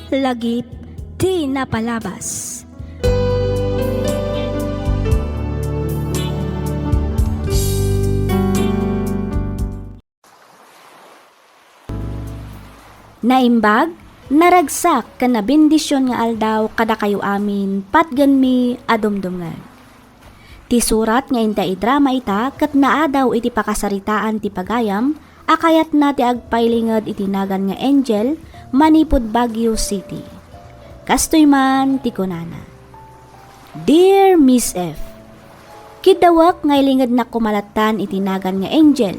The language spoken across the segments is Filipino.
lagip di napalabas. Naimbag, naragsak ka na bendisyon nga aldaw kada kayo amin patgan mi adumdumgan. Ti surat nga inta idrama ita kat naadaw iti pakasaritaan ti pagayam akayat na ti agpailingad itinagan nga Angel manipod Baguio City. Kastoy man ti kunana. Dear Miss F, kidawak nga ilingad na kumalatan itinagan nga Angel.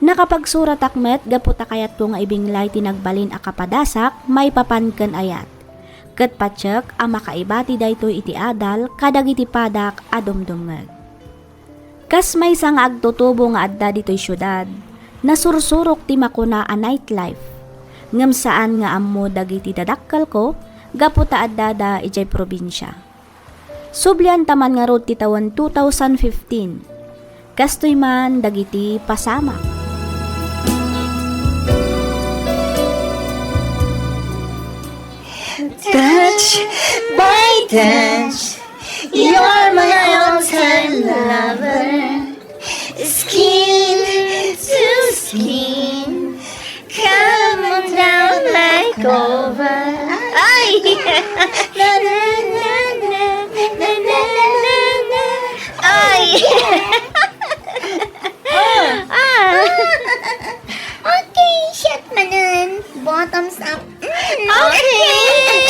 Nakapagsurat akmet gaputa kayat ko nga ibinglay tinagbalin a kapadasak may papanken ayat. Ket patsek a makaibati daytoy iti adal kadag iti padak a dumdumngeg. Kas may sang agtutubo nga adda ditoy syudad, nasursurok ti makuna a nightlife. Ngem saan nga ammo dagiti dadakkel ko gaputa addada ijay probinsya. Sublian taman nga rod ti tawen 2015. Kastoy man dagiti pasamak. Touch by touch, you're my all-time lover. Skin to skin, come on down like over. Ay! Na na na na na na na na. Ay! Okay, shut manan. Bottoms up. Okay.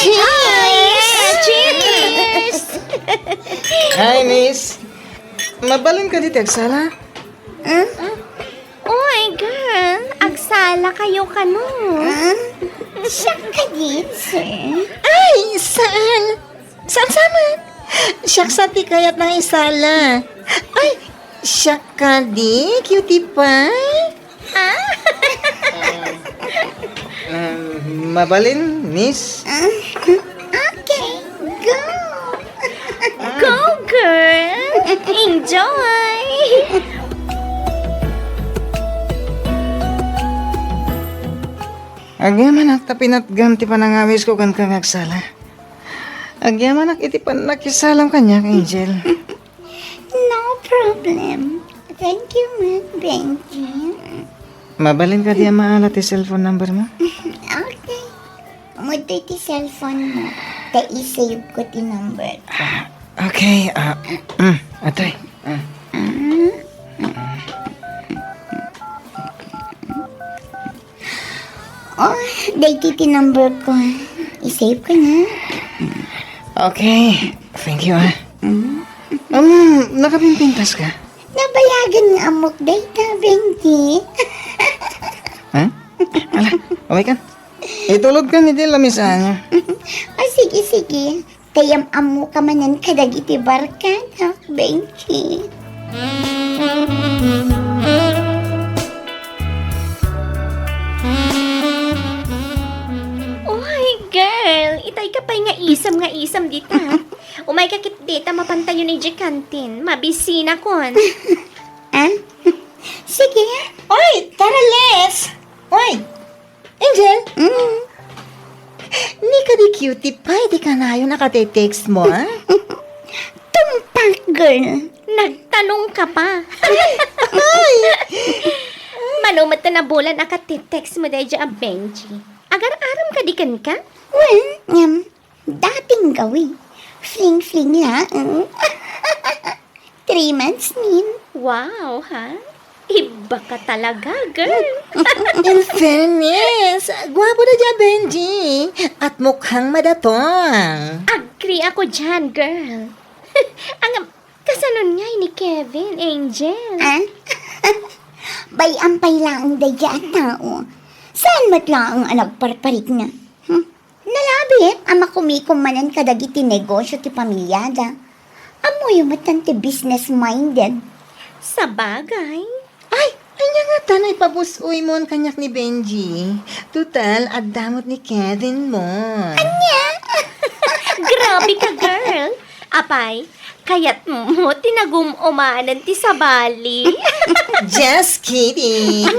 Cheers! Cheers! Hi, miss. Mabalin ka dito, agsala? Oy, girl. Agsala kayo kano. Siya ka dit, sir. Ay, saan? Saan saman? Siya sa tikayat ng isala. Ay, siya ka di, cutie pie. Mabalin, miss. Okay, go. Go, girl. Enjoy. Agyaman ak tapinatgam ti panangawis ko kan kang agsala. Agyaman ak iti panakisalam kanya, Angel. No problem. Thank you, Miss Benji. Mabalin ka diya maala ti cellphone number mo? Okay. Mudo ti cellphone mo. Ta-isave ko ti number ko. Okay, atay. Oh, dati ti number ko. I-save ko na. Okay, thank you, nakapimpintas ka? Nabayagan ng amok data, Benji. Ha? Ala, okay ka? Itulog ka ni Dila, miss Anya. Oh, sige. Kayam amo ka manan kadag iti barkada, Benji. Oy, girl. Itay ka pa'y nga isam dita. Umay ka kit dita mapantayo ni Jekantin. Mabisina kon. Sige. Oy, tara, Les! Oy, Angel! Ni ka di cutie pie, di ka na yun nakate-text mo, ha? Tumpak, girl. Nagtanong ka pa. Manumat na bulan akatitext mo dahil dyan, Benji. Agar-aram ka di kan ka? Well, dating gawi. Fling-fling lang. 3 months nin. Wow, ha? Iba ka talaga, girl. In fairness, gwapo na dyan, Benji. At mukhang madatong. Agree ako dyan, girl. Ang kasanon nga ni Kevin, Angel. Bayampay lang daya tao. Saan mat lang ang nagparparik na? Nalabi, ama kumikumanan kadagiti negosyo ti pamilyada. Amoy matan ti business-minded. Sa bagay. Ay, anya nga tanay pabusoy mo ang kanyak ni Benji. Total, adamot ni Kevin mo. Grabe ka, girl. Apay, kayat mo tinagum-umanan ti sabali. Just kidding.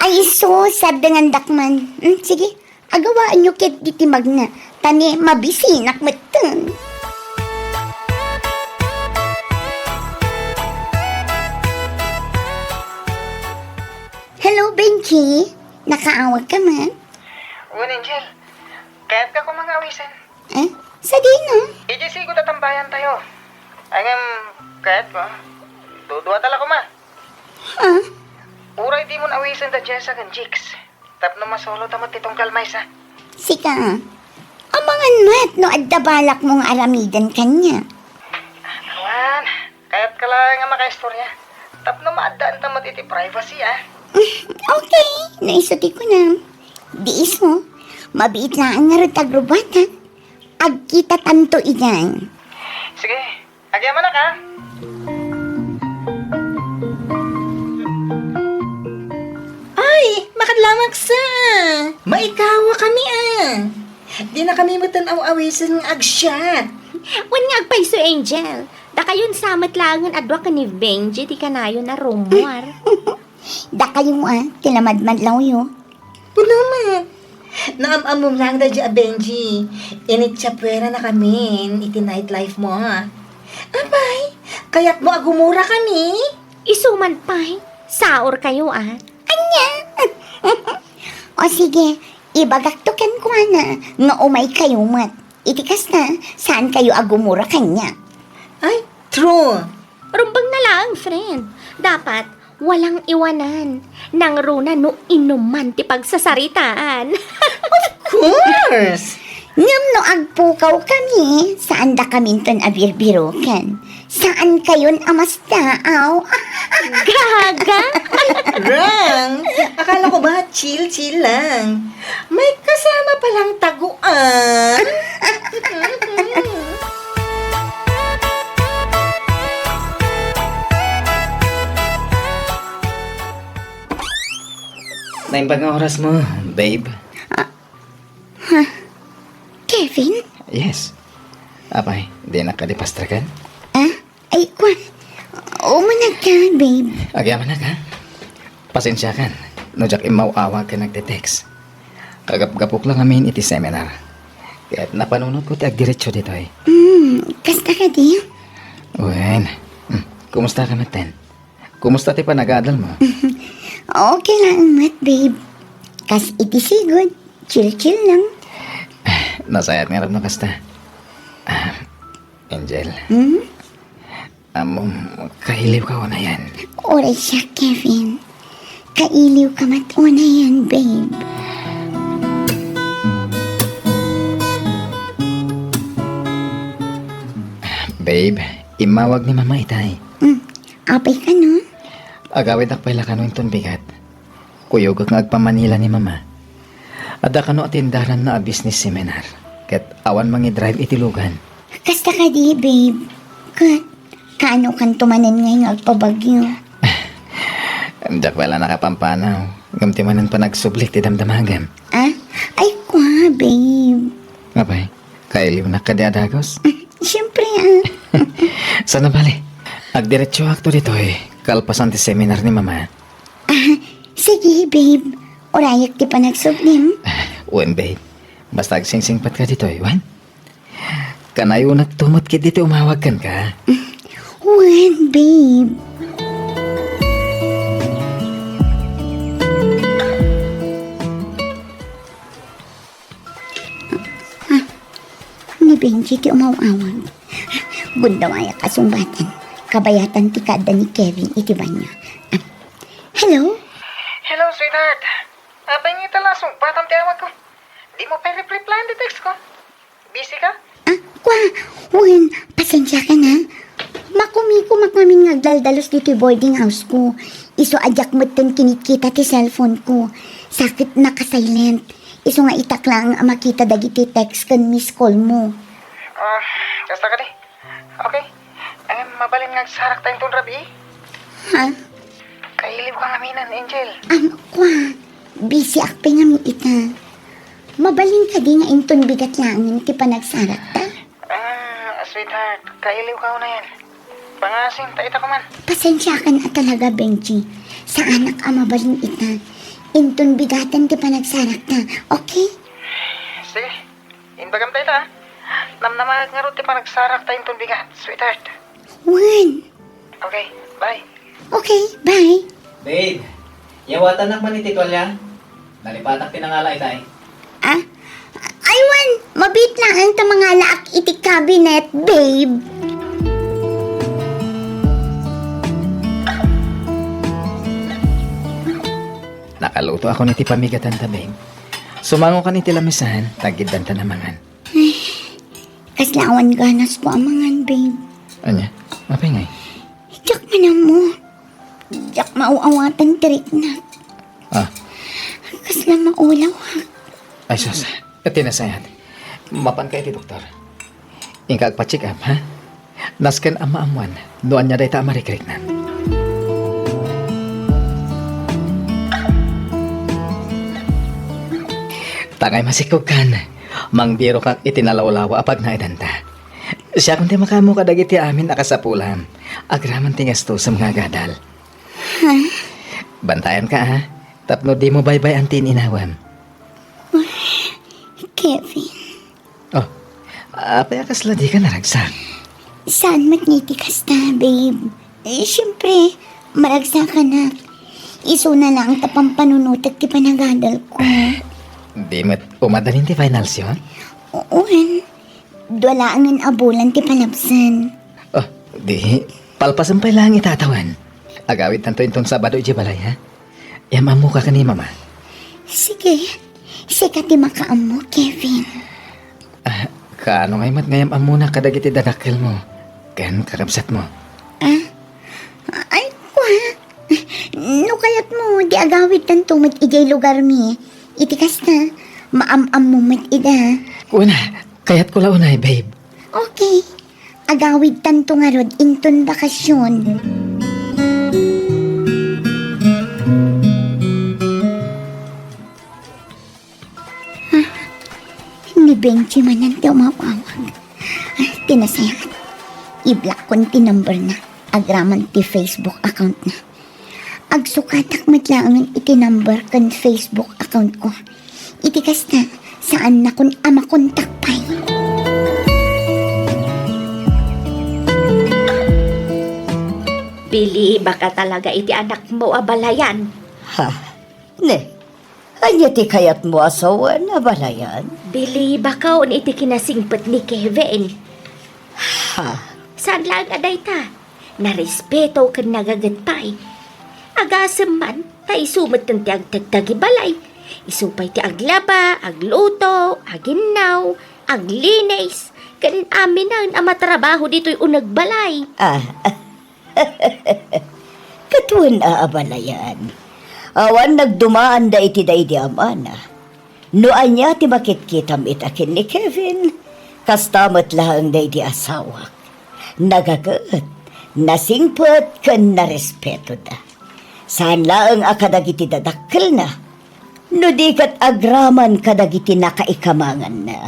Ay, so sad dengan dakman. Sige, Agawaan nyo kit ditimag na. Tani, mabisinak matun. Hello, Benji. Nakaawag ka man? Uwan, Angel. Kaya't ka ko mga awisan. Eh? Sa dino? EJC ko tatambayan tayo. Ayang, kaya't ko. Dudua tala ko ma. Ha? Uray di mo awisan da Jessa kan Jigs. Tap na masolo tamat itong kalmaysa. Sika. Amangan mat no adda balak mong aramidan kanya. Awan, kaya't ka lang nga makaistorya. Tap na maadaan tamat iti privacy Okay, naisuti ko na. Di iso, mabiit lang nga rin tagrubata. Agkita tanto iyan. Sige, agyaman na ka. Ay, makadlamag sa. Maikawa kami Di na kami matanaw-awisan ng agsyat. Wan nga agpaiso, Angel. Da kayon samat langan adwa ka ni Benji, di kanayo na rumor. Da kayo tilamadmad lang yo. Puno man. Naamamom lang da dya, Benji. Initsapwera na kami. Iti nightlife mo, Abay, kaya't mo agumura kami. Isuman pa'y, saor kayo Anya? O sige, ibagaktukan ko nga umay kayo mat. Itikas na, saan kayo agumura kanya? Ay, true. Rumbang na lang, friend. Dapat, walang iwanan. Nang runa no inuman ti pagsasaritaan. Course. Ngam no agpukaw kami, saan da kami ton abirbirokan? Saan kayon amas daaw? Gaga! Rang. Akala ko ba chill lang. May kasama palang taguan. Naimbag nga oras mo, babe. Kevin? Yes. Apay, di nakalipastrakan? Ay, kwa. Umanag ka, babe. Agyaman na ka. Pasensya kan. No jak imaw-awag ka nagte-text. Kagap-gapok lang amin iti seminar. Kaya't napanunod ko ti agdiretso dito Kasta ka di? Wen. Kumusta ka natin? Kumusta ti panag-aadal mo? Okay lang, mat, babe. Kas iti sigod. Chill-chill lang. Nasayat nga rin na kasta. Angel. Kahiliw ka na yan. Oray siya, Kevin. Kailiw ka matuna yan, babe. Babe, imawag ni mama itay. Apay ka, no? Agawid ak pala kano yung bigat. Kuyog ak agpamanila ni mama. Ada kano atindaran na a business seminar. Ket awan mangi drive itilugan. Kasta ka di, babe. Kaano kan tumanan ngayon agpabagyo? Jak pala nakapampanaw. Gamtimanan pa nagsublik ti damdamagam. Ay, kwa, babe. Abay, kailiw na ka di adagos. Siyempre, Sana bali. Agdiretso akto dito kalpasan ti seminar ni mama. Sige, babe. Orayak ti pa nagsublim. Wen, babe. Basta agsingsingpat ka dito wan? Kanayo nagtumot kit dito umawag kan ka. When, babe? Ni Benji ti umawawag. Gundawaya kasumbatan. Kabayatan ti kada ni Kevin iti banyo. Hello? Hello, sweetheart. Abay nga talasong batam ti awag ko. Di mo pa reply ang text ko. Busy ka? Kwa, Wen, pasensya ka na. Makumiko makamin nga daldalos dito boarding house ko. Iso adyak mo ten kinikita ti cellphone ko. Sakit naka-silent. Iso nga itak lang ang makita dagiti text kan miss call mo. Kasta ka di. Okay. Mabalin nga sarak tayong tun rabi. Ha? Kailiw ka ngaminan, Angel. Kwa, busy akpe nga mi ita. Mabalin ka di nga inton bigat langan ti panagsarak ta. Sweetheart, kailiw ka na yan. Pangasin, taita ko man. Pasensya ka na talaga, Benji. Sa anak ang mabalin ita. Inton bigatan ti panagsarak ta, okay? sige. Inbagam tayo ta. Namnamag nga ruti pa nagsarak tayong itong bigat, sweetheart. Juan. Okay, bye. Okay, bye. Babe, yawatan nak man ni Titolya. Nalipatak tinangala itay. Ah? Ay, Juan, mabit lang ang mga laak iti cabinet, babe. Nakaluto ako ni ti pamigatan ta, babe. Sumango ka ni ti lamisahan, tagidan ta namangan. Kaslawan ganas po amangan, babe. Anya, mapingay. Diyak man mo. Diyak mauawatan tirik na. Ah, Kasla maulaw, ha? ay sus, tinasayat. Mapan kay ti doktor. Ingkag pa-check up, ha? Nasken ama amuan, doan niya day ta amarikrik na. Tangay masikog kan, mangbiro kak itinalaw-lawa apag na idanta. Siya kundi makamo kadagiti amin nakasapulam. Agraman tingas to sa mga gadal. Bantayan ka ha, tapno di mo baybay ang tininawan. Kevin, Oh, apay akasla di ka naragsak. saan magnitikas na, babe? Siyempre, maragsa ka na. Iso na lang tapang panunutat ti panagadal ko. Di mo't umadalin ti finals yun? Uwan, duwalaan ng abulan ti palapsan. Oh, di, palpasan pa lang itatawan. Agawit tanto itong Sabado iji balay ha? Yamamu ka ni mama. Sige, sika ti makaam mo, Kevin. Ah, kaano ngay mat ngayam amuna kadagiti dadakkel mo. Kan kakabsat mo. Ay, kwa. No kayat mo, di agawit tanto mat ijay lugar mi. Itikas na, maam-am mo mat ida. Una, kayat ko launay, babe. Okay, agawid tanto nga rod inton bakasyon. Ni Benji man ang tumawawag. Tinasayang. I-block ko ti number na. Agraman ti Facebook account na. Agsukatak matlaangan iti number kan Facebook account ko. Itikas na saan na kun ama kontak pay. Bili baka talaga iti anak mo abalayan. Ha? Ne? Anya ti kayat mo asawa na balayan? Bili baka on iti kinasingpet ni Kevin. Ha? Saan lang aday ta? Narespeto kan nagagatpay. Agasem man, ta isumat ng ti agtagtagibalay. Isupay ti aglaba, agluto, aginaw, aglinis. Kanin amin ang amatrabaho dito'y unagbalay. Katuan aabalayan. Awan nagdumaan da iti da iti amana. No anya ti makitkitam itakin ni Kevin. Kastamat lang da iti asawa. Nagagat, nasingpot kan narespeto da. Saan lang akadagiti dadakkel na. No di kat agraman kadagiti nakaikamangan na.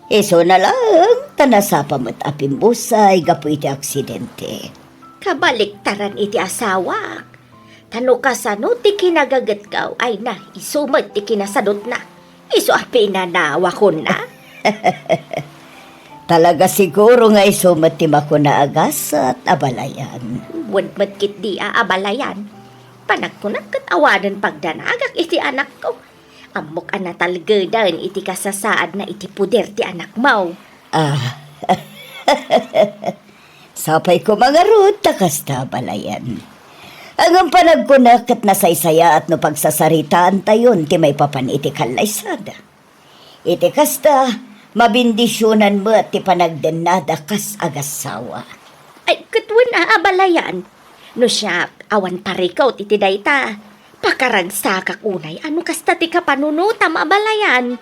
Iso na lang, tanasapa mo't apimbusay, gapu iti aksidente. Kabaliktaran iti asawa. Tano ka sa no, ti kinagagat ka, ay na, isumat ti kinasadot na. Iso api na nawa ko na. Talaga siguro nga isumat ti mako na agas at abalayan. Wad matkit di aabalayan. Panak ko na katawanan pagdanagak iti anak ko. Amok ana talgadan iti kasasaad na iti puder ti anak mo. Sapay ko mga rut, takas ta balayan. Hanggang panagkunak at nasaysaya at no pagsasaritaan tayon ti may papan iti kalaysada. Iti kasta, mabindisyonan mo at ti panagdenada kas agasawa. Ay, katwan aabalayan. No siya, awan parikaw iti dayta. Pakaragsakak unay, ano kasta ti kapanunuta maabalayan.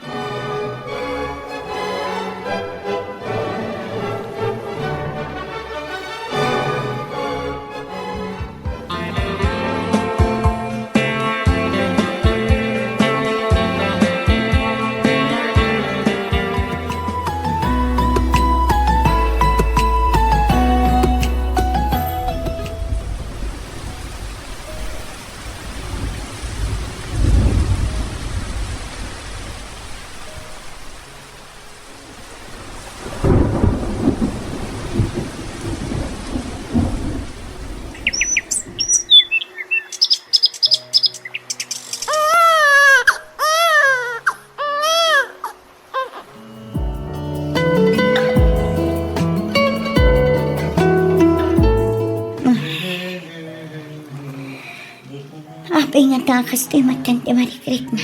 Kay nga takas to'y matan ti marikrik na.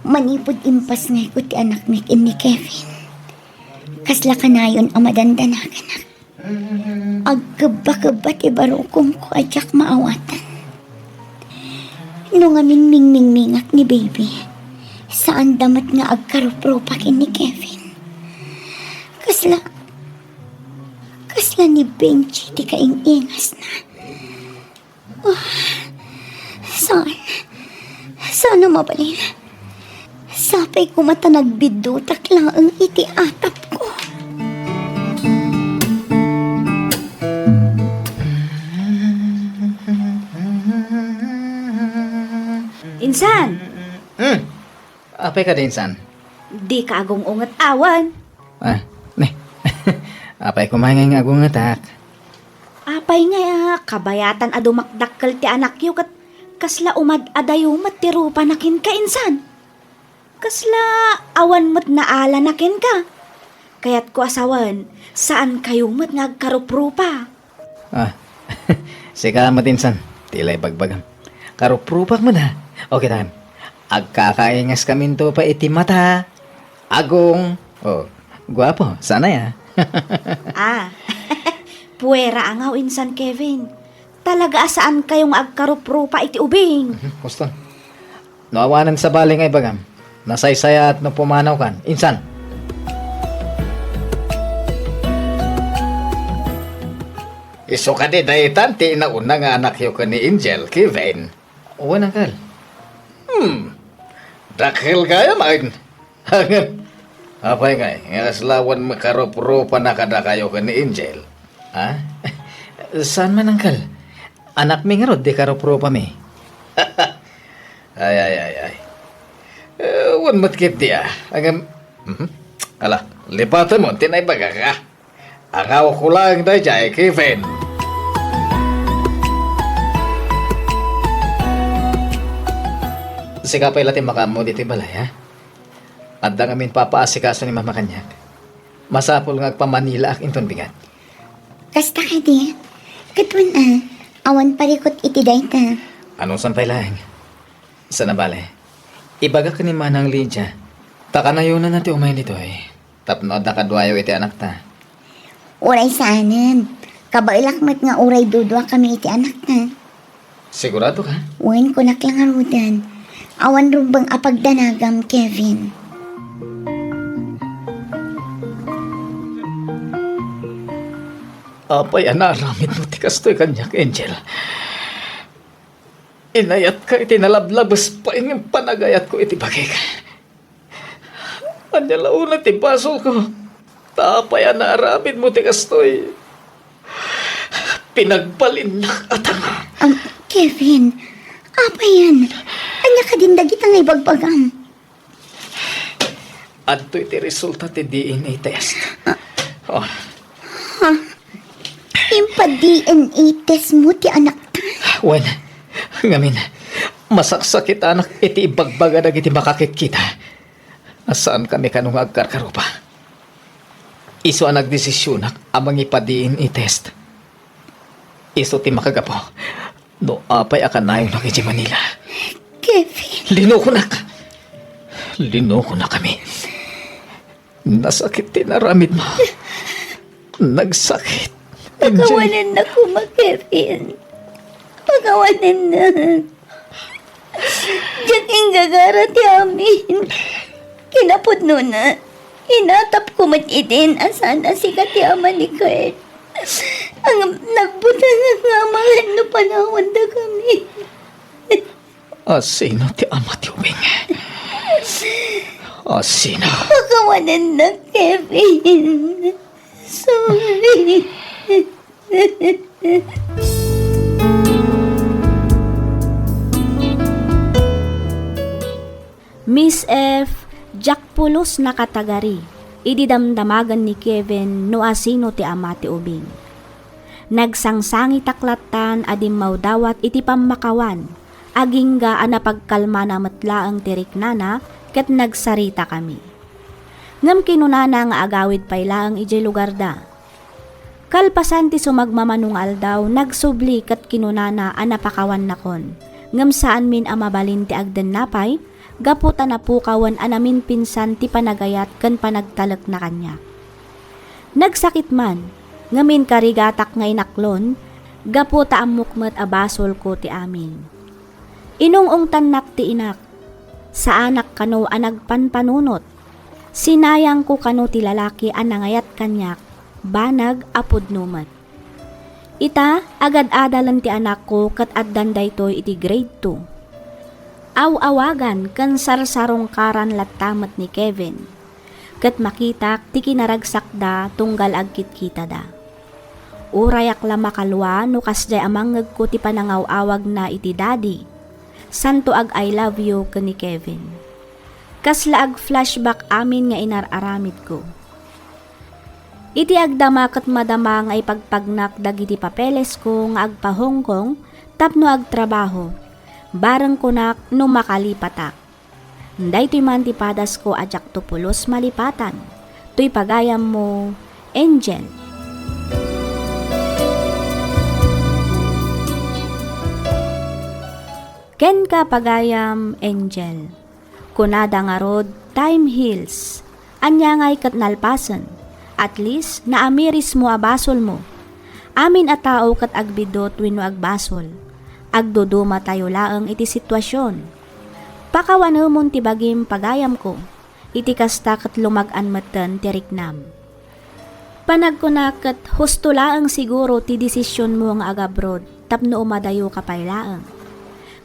Manipod impas nga ko ti anak ni Kevin. Kasla ka na yun ang madandanagan na. Agkaba-kaba ti barukong ko adyak maawatan. Nung aming mingmingmingak ni baby, saan damat nga agkarupropakin ni Kevin. Kasla ni Benji ti kaingingas na. Sana mabalin. Sapay ko mata nagbidutak lang ang iti atap ko. Insan, Apay ka din, San? di ka agong ungat awan. Ne. Apay kumain nga agong ngatak. Apay nga, kabayatan adumakdakkel ti anak yu kat kasla umad adayo matirupa nakin ka, insan. Kasla awan mat naala nakin ka. Kaya't ko asawan, saan kayo mat ngagkaruprupa? Sika mo din, San. Tilay bagbagam. Karuprupak mo na. Okay, tayo. Agkakaingas kami to pa iti mata. Agong. Guwapo. Sana ya. Puwera angaw, insan Kevin. Talaga saan kayong agkaruprupa iti ubing? Gusto. Nawawanan sa baling ay bagam. Nasaysaya at napumanaw kan. Insan. Iso ka di dahitan ti nauna nga anak yo ka ni Angel, Kevin. Uwa nang kal. Dakhil kaya main. Apay nga, nga slawan makarup-rupa na kada kayo ka ni Angel. Saan man ang kal? Anak mi nga rod, di karup-rupa mi. ay. Wan matkit di Ala, lipatan mo, tinay baga ka. Angaw ko lang dahi jay, Kevin. Sikapay latin makamo dito balay, ha? At da ngamin papaasikaso ni Mama Kanyak. Masapol nga agpamanila ak inton bigat. Kasta ka di. Katwan awan parikot iti dayta. Anong sampay lang? Sa nabalay. Ibaga ka ni Manang Lydia. Takanayunan natin umayin dito eh. Tapno da kadwayo iti anak ta. Uray saanan. Kabailak mat nga uray dudwa kami iti anak na. Sigurado ka? Uwan ko naklangarudan. Awan rumbang apagdanagam, Kevin. Apay anaramid mo ti kastoy kanyak, Angel. Inayat ka iti nalablabas pa inyong panagayat ko iti bagay ka. Anyalauna ti basol ko. Tapay anaramid mo ti kastoy. Pinagbalin na atang. Kevin, apa yan? Anya ka din dagit ang ibagbagam. Adto iti resulta ti DNA test. Impa DNA test mo ti anak ta. Wen, ngamin, masaksakit anak iti ibagbaga na iti makakikita. Asaan kami kanong agkarkarupa? Iso ang nagdesisyonak amang ipa-DNA test. Iso ti makagapo. No apay akanayon ng iti Manila. Kevin. Linoko na kami. Nasakit tinaramid mo. Nagsakit. Pagawanan na ko, Kevin. Pagawanan na. Diyan ang gagara ti amin. Kinapod no na. Inatap ko matidin asan na si kati ama ni Kurt. Ang nagbutang nga amahan no panahon da kami. Sino ti ama ti ubing? Sino? Pagawanan na, Kevin. Sorry. Miss F, Jack Pulos na katagari. Ididamdamagan ni Kevin no asino ti ama ti ubing. Nagsangsangi taklatan adim maudawat iti pamakawan. Agingga ana pagkalma na matlaang tirik nana ket nagsarita kami. Ngam kinunana nga agawid pailaang ijay lugar da. Kalpasan ti sumagmamanungal daw nagsubli ket kinunana ana pakawan nakon. Ngam saan min amabalin ti agdan napay, gaputa na pukawan anamin pinsan ti panagayat kan panagtalak na kanya. Nagsakit man, ngamin karigatak nga inaklon, gaputa amukmet abasol ko ti amin. Inungong tanak ti inak, sa anak kano anagpanpanunot, sinayang ko kano ti lalaki anangayat kanyak, banag apod numat. Ita, agad-adalan ti anak ko kat addan daytoy iti grade 2. Aw-awagan kan sarsarong karan latamat ni Kevin. Kat makitak ti kinaragsak da tunggal agkit kita da. Urayak la makalwa no kasday amangag ko ti panangaw-awag na iti daddy. Santo ag I love you ka ni Kevin. Kasla ag flashback amin nga inararamid ko. Iti agdama kat madama nga ipagpagnak dagiti papeles ko nga agpa Hong Kong tapno agtrabaho. Bareng kunak no makalipatak. Daytoy man ti padas ko ajak to pulos malipatan. To'y pagayam mo, Angel. Ken ka pagayam, Angel. Kunada nga rod, time heals. Anya nga'y kat nalpasan. At least, naamiris mo abasol mo. Amin a tao kat agbidot wenno agbasol. Agduduma tayo laeng iti sitwasyon. Pakawanamon ti bagim pagayam ko. Iti kasta kat lumag-an matan ti riknam. Panagkunak kat husto laeng siguro ti desisyon mo nga agabroad tapno umadayo ka pay laeng.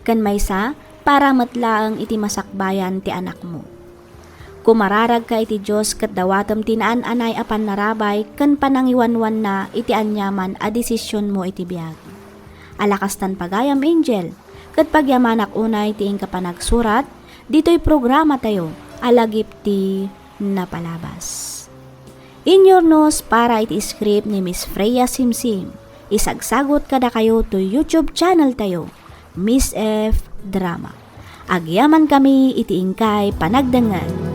Kan maysa, para matlaeng iti masakbayan ti anak mo. Kumararag ka iti Diyos kat dawatam tinaan anay apan narabay kan panangiwanwan na iti anyaman a desisyon mo iti biyag. Alakastan pagayam, Angel, kat pagyamanak unay ti ka panagsurat, dito'y programa tayo, alagip ti napalabas. In your nose para iti script ni Miss Freya Simsim, isagsagot kada kayo to YouTube channel tayo, Miss F Drama. Agyaman kami iti ingkay panagdangan.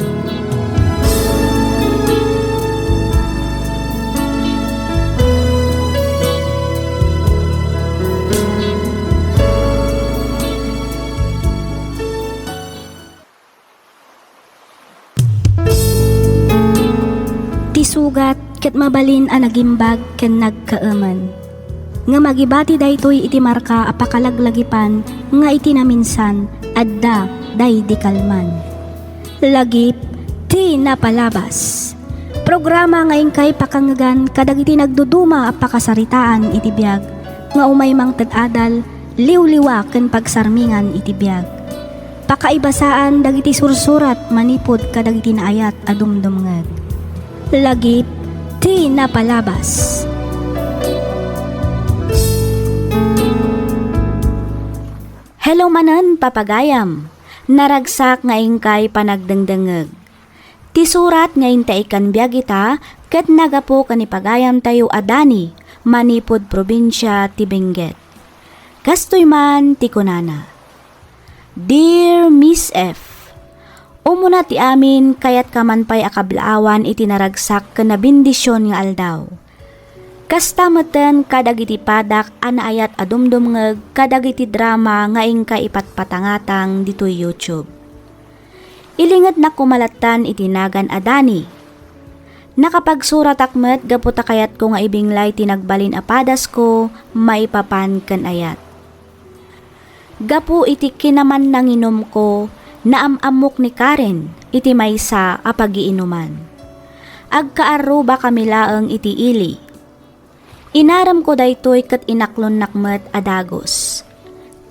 Sugat ket mabalin a nagimbag ken nagkaaman. Nga magibati daytoy iti marka apakalaglagipan nga iti naminsan adda day di kalman. Lagip ti napalabas. Programa nga ingkay pakangagan kadagiti nagduduma apakasaritaan iti biag nga umay mang tad-adal liwliwa ken pagsarmingan iti biag. Pakaibasaan dagiti sursurat manipod kadagiti naayat a dumdumngag. Lagip ti napalabas. Hello manan papagayam, naragsak nga ingkay panagdangdangag. Ti surat nga intay kan biyagita ket nagapo kanipagayam tayo adani manipod probinsya ti Benguet. Kastoy man ti kunana. Dear Miss F, umuna ti amin kayat kamanpay akablaawan iti naragsak ken nabindisyon nga aldaw. Kastameten kadagiti padak anaayat adumdumngeg kadagiti drama nga ingka ipatpatangatang ditoy YouTube. Ilinged na kumalatan iti nagan adani. Nakapagsurat akmet gaputa kayat ko nga ibinglay tinagbalin apadas ko maipapan ken ayat. Gapu iti kinaman nanginom ko naamamok ni Karen iti maysa a pagiinuman. Agkaaruba kami laeng iti ili. Inaram ko daytoy ket inaklon nakmet adagos.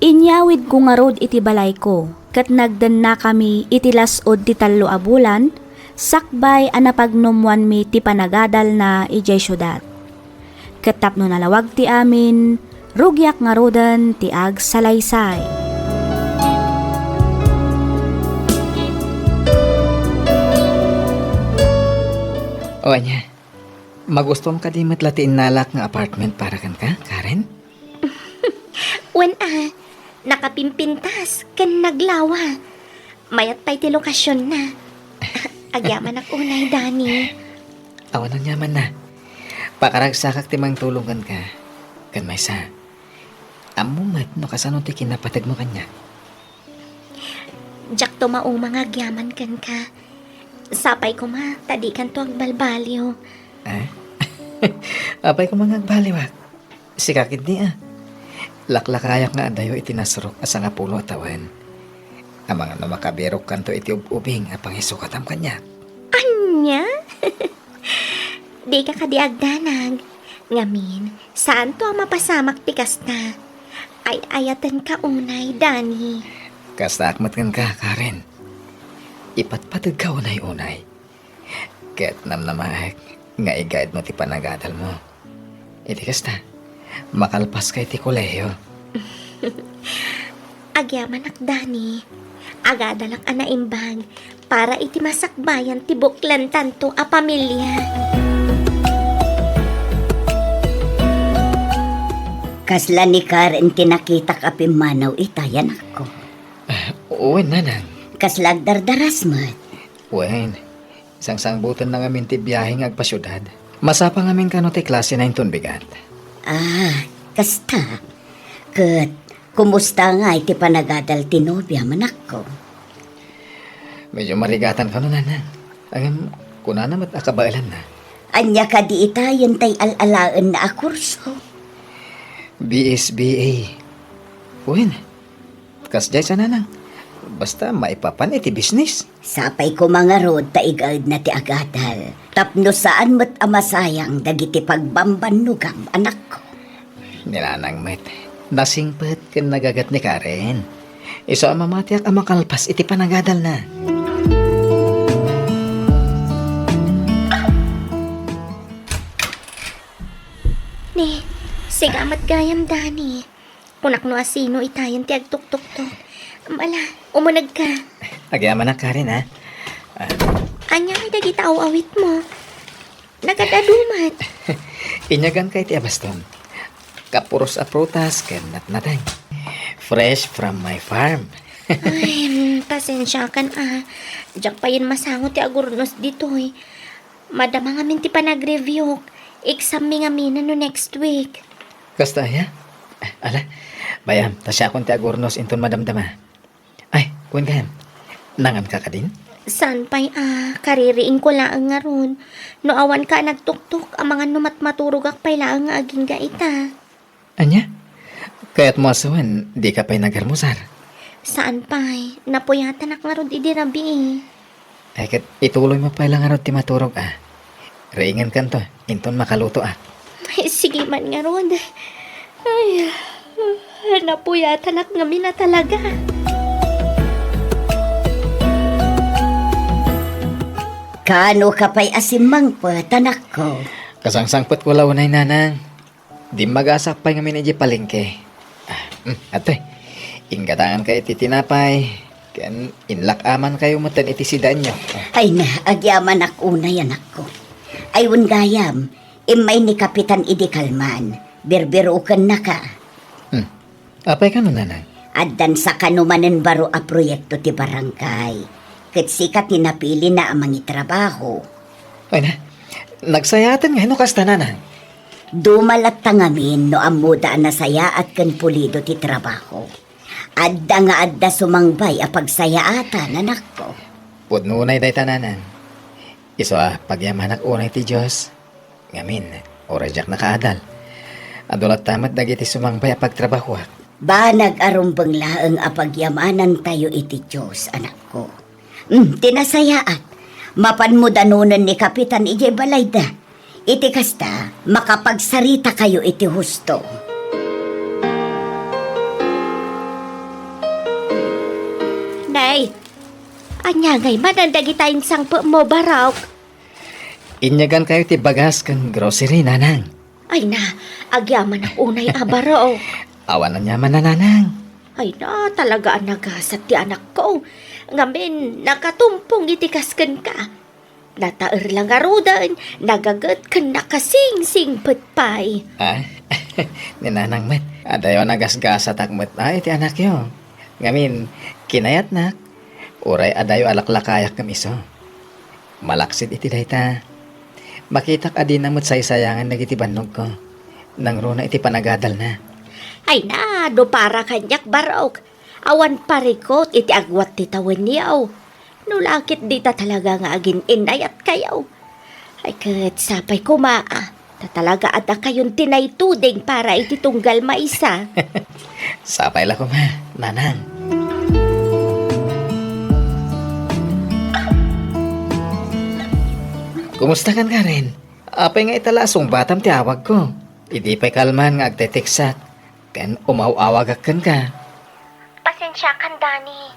Inyawid ko nga rod iti balay ko ket nagden na kami iti lasod ti 3 a bulan sakbay a napagnumwan mi ti panagadal na ijay syudad. Ket tapno nalawag ti amin rugyak nga roden ti ag salaysay. O anya, magustom ka di matlatiin nalak nga apartment para kan ka, Karen? Wan nakapimpintas ken naglawa. Mayat pa'y ti lokasyon na. Agyaman ak unay, Dani. Awan ang yaman na. Pakaragsakak timang tulungan ka. Kan maysa. Amo met no kasano ti kinapatag mo kanya. Jak to mao mga gyaman kan ka. Sapay ko ma, tadi kan to ang balbalyo. Ah? Apay ko mga baliwak. Sikakit niya. Laklakayak nga dayo itinasrok asa nga pulo atawan. Ang mga namakabirok kanto iti ubing apang isukatam kanya. Anya? Di ka kadiagdanag. Ngamin, saan to ang mapasamak tikas na? Ay ayatan ka unay, Dani. Kasta akmat kan ka, Karen. Ipatpatag ka unay-unay. Kaya't namnamahak nga i-guide mo ti panagadal mo. Iti kasta, makalpas kay ti koleyo. Agyaman ak Dani. Agadalak anaimbag para iti masakbayan ti buklan tanto a pamilya. Kasla ni Karen tinakita ka pimanaw itayan ako. Uwin, nanang. Kaslag dardaras mat. Uwin, isang sangbutan na ngamin ti biyaheng agpasyudad. Masapa ngamin kano ti klase na inton bigat. Kasta. Kat, kumusta nga iti panagadal tinobya man ako. Medyo marigatan ka no, nanang. Ang kuna namat akabailan na. Anya ka di itayan tay alalaan na akurso. BSBA. Uwin, kasjay sa nanang. Basta maipapan iti business. Sapay ko mga road taigad na ti agadal. Tapno saan mo't amasayang dagiti pagbambanugam anak ko. Nilanang met, nasingpet ken nagagat ni Karen. Iso ang mamatiak ang makalpas iti panagadal na. Ni, sigamat gayam Dani. Kunak no asino itayan ti agtuktok to. Mala, umunag ka. Agyaman na Karen ha. Anya ay dagita awit mo. Nagadadumat. Inyagan kay ti abaston. Kapuros a prutas ken natnatay. Fresh from my farm. Ay, pasensya kan Diyak pa yun masangot ti agurnos ditoy. Madama nga min ti panag-review. Exam mi nga mina no next week. Kasta ya? Ala, bayam, tasya akong ti agurnos inton madamdama. Ay, kuwan kayan. Nangan ka ka din? San pa'y kaririin ko laang nga ron. No awan ka nagtuktok, ang mga numat maturugak pa'y laang nga aging gaita. Anya? Kaya't mo asawan, di ka pa'y nagarmusar. Saan pa'y? Napuyatan ak nga ron idirabi Ay, kat ituloy mo pa'y lang ti maturog Reingan kan to, inton makaluto Ay, sige man nga ron. Ay, napuyatan ak nga mina talaga. Kano ka pa'y asimang pa, tanak ko. Kasangsangpot ko launay nanang. Di magasak pa'y nga miniji palengke. Ate, inggatangan ka iti tinapay. Ken inlak aman kayo matan iti sidan nyo. Ay na, agyaman ako na yan ako. Ayun gayam, imay ni Kapitan Idi Kalman. Birbirukan na ka. Apay ka no nanang? Addan sa kanumanen baro a proyekto ti barangay. Kat sikat ni napili na ang mga trabaho. Ay na, nagsayatan nga no kasta nanang. Dumalat tangamin no amuda na saya at kan pulido ti trabaho. Adda nga adda sumangbay a pagsayaatan, anak ko. Pudnunay day tananang. Iso pagyamanak unay ti Diyos. Ngamin, oras jak nakaadal. Adulat tamat dagiti sumangbay a pagtrabaho. Ba nag-arumbang laang a pagyamanan tayo iti Diyos, anak ko. Tinasayaat. Mapan mo danunan ni Kapitan Ije Balayda. Iti kasta, makapagsarita kayo iti husto. Day, anyagay madandagi tayong sangpo mo barok. Inyagan kayo ti bagas kang grocery nanang. Ay na, agyaman ang unay abaro. Awan na nyaman na nanang. Ay na, talaga ang nagasat ti anak ko. Ngamin, nakatumpong itikaskan ka. Nataer lang arudan, nagagat kan nakasing-sing petpay. Ninanang met. Adayo nagasgasa takmet na iti anak yo. Ngamin, kinayat na. Uray adayo alaklakayak kamiso. Malaksit iti dayta. Makitak adin namot saysayangan nagiti bannog ko. Nang runa iti panagadal na. Ay na, No para kanyak barok. Awan parikot iti agwat ti tawen niyaw. No lakit di ta talaga nga agin inayat kayaw. Ay kat sapay kumaa. Ta talaga ada kayon tinaytuding para iti tunggal maisa. Sapay la ko ma, nanang. Kumusta kan Karen? Apay nga italasong batam ti awag ko. Idi pa'y kalman nga agteteksat. Kan umaw-awagakan ka. Pasensya kan, Dani.